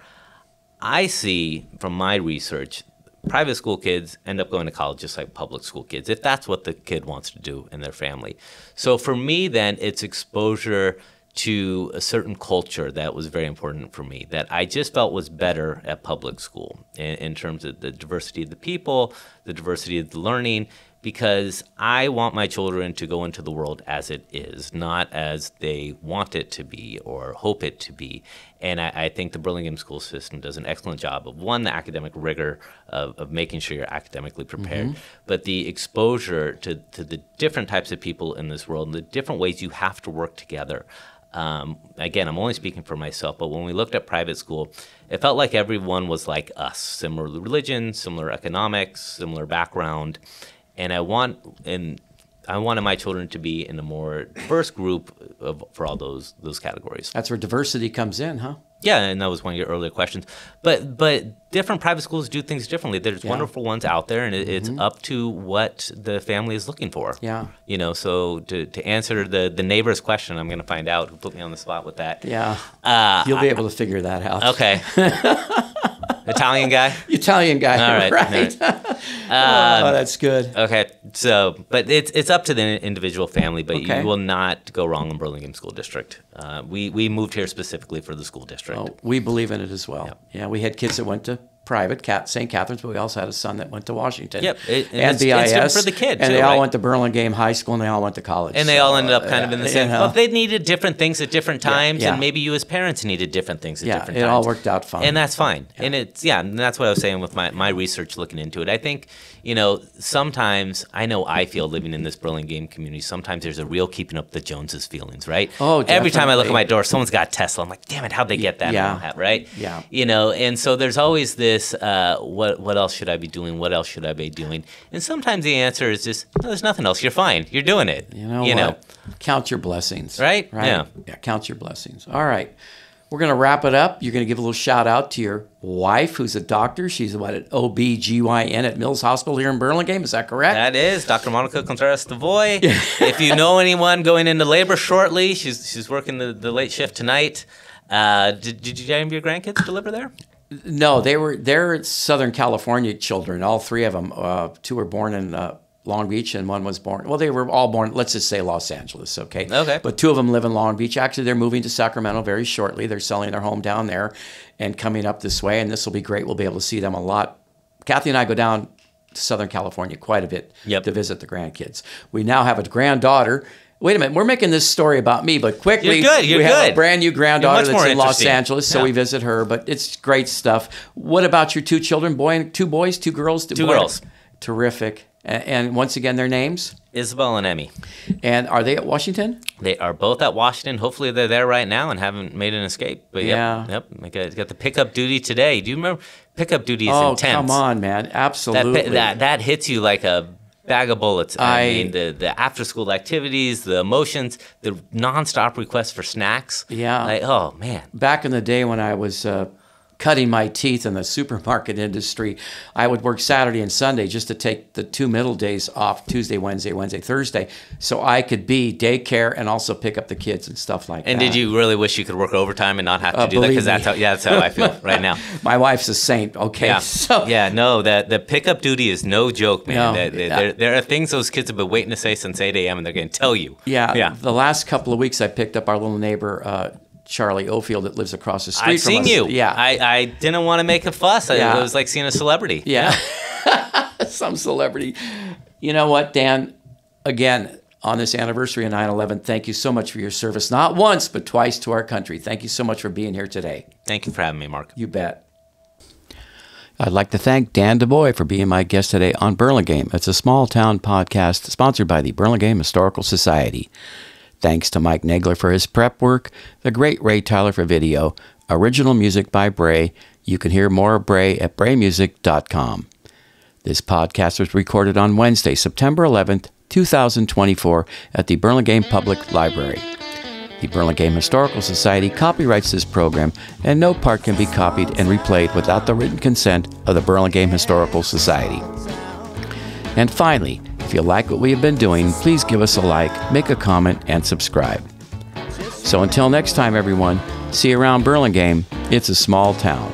I see from my research, private school kids end up going to college just like public school kids, if that's what the kid wants to do in their family. So for me, then, it's exposure to a certain culture that was very important for me, that I just felt was better at public school in terms of the diversity of the people, the diversity of the learning, because I want my children to go into the world as it is, not as they want it to be or hope it to be. And I think the Burlingame school system does an excellent job of, one, the academic rigor of making sure you're academically prepared, but the exposure to the different types of people in this world and the different ways you have to work together. Again, I'm only speaking for myself, but when we looked at private school, it felt like everyone was like us, similar religion, similar economics, similar background. And I wanted my children to be in a more diverse group for all those categories. That's where diversity comes in, huh? Yeah, and that was one of your earlier questions. But different private schools do things differently. There's wonderful ones out there, and it's up to what the family is looking for. Yeah. So to answer the neighbor's question, I'm going to find out who put me on the spot with that. Yeah. You'll be able to figure that out. Okay. Italian guy? Italian guy, all right. right. Oh, that's good. Okay, but it's up to the individual family, but you will not go wrong in Burlingame School District. We moved here specifically for the school district. Oh, we believe in it as well. Yep. Yeah, we had kids that went to private, St. Catherine's, but we also had a son that went to Washington. Yep, and BIS. It's good for the kids. And too, they all right? went to Burlingame High School, and they all went to college. And they all ended up kind of in the same. Well, they needed different things at different times, yeah. and maybe you as parents needed different things at different times. It all worked out fine. And that's fine. Yeah. And that's what I was saying with my research looking into it. I think, sometimes, I know I feel living in this Burlingame community, sometimes there's a real keeping up the Joneses feelings, right? Oh, definitely. Every time I look at my door, someone's got Tesla. I'm like, damn it, how'd they get that? Yeah. Right? Yeah. And so there's always this, what else should I be doing? What else should I be doing? And sometimes the answer is just, no, there's nothing else. You're fine. You're doing it. You know what? Count your blessings. Right? Yeah, count your blessings. All right. We're going to wrap it up. You're going to give a little shout out to your wife, who's a doctor. She's at OB-GYN at Mills Hospital here in Burlingame. Is that correct? That is. Dr. Monica Contreras Devoy. If you know anyone going into labor shortly, she's working the late shift tonight. Did any of your grandkids deliver there? No, they're Southern California children. All three of them. Two were born in Long Beach, and one was born. Well, they were all born. Let's just say Los Angeles. Okay. Okay. But two of them live in Long Beach. Actually, they're moving to Sacramento very shortly. They're selling their home down there, and coming up this way. And this will be great. We'll be able to see them a lot. Kathy and I go down to Southern California quite a bit to visit the grandkids. We now have a granddaughter. Wait a minute, we're making this story about me, but quickly, we have a brand new granddaughter that's in Los Angeles, so we visit her, but it's great stuff. What about your two children, two boys, two girls? Two girls. Terrific. And once again, their names? Isabel and Emmy. And are they at Washington? They are both at Washington. Hopefully they're there right now and haven't made an escape. But yep. I got the pickup duty today. Do you remember? Pickup duty is intense. Oh, come on, man. Absolutely. That hits you like a bag of bullets. I mean, the after-school activities, the emotions, the nonstop requests for snacks. Yeah. Oh, man. Back in the day when I was cutting my teeth in the supermarket industry, I would work Saturday and Sunday just to take the 2 middle days off, Tuesday, Wednesday, Thursday, so I could be daycare and also pick up the kids and stuff like that. And did you really wish you could work overtime and not have to do that? Because that's how I feel right now. My wife's a saint, okay? Yeah. So. Yeah, no, the pickup duty is no joke, man. No, there are things those kids have been waiting to say since 8 a.m. and they're going to tell you. Yeah. The last couple of weeks I picked up our little neighbor, Charlie Ofield, that lives across the street from us. I've seen you. Yeah. I didn't want to make a fuss. It was like seeing a celebrity. Yeah. Some celebrity. You know what, Dan? Again, on this anniversary of 9/11, thank you so much for your service, not once, but twice to our country. Thank you so much for being here today. Thank you for having me, Mark. You bet. I'd like to thank Dan Devoy for being my guest today on Burlingame. It's a small-town podcast sponsored by the Burlingame Historical Society. Thanks to Mike Nagler for his prep work, the great Ray Tyler for video, original music by Bray. You can hear more of Bray at braymusic.com. This podcast was recorded on Wednesday, September 11th, 2024 at the Burlingame Public Library. The Burlingame Historical Society copyrights this program, and no part can be copied and replayed without the written consent of the Burlingame Historical Society. And finally, if you like what we have been doing, please give us a like, make a comment, and subscribe. So until next time, everyone, see you around Burlingame. It's a small town.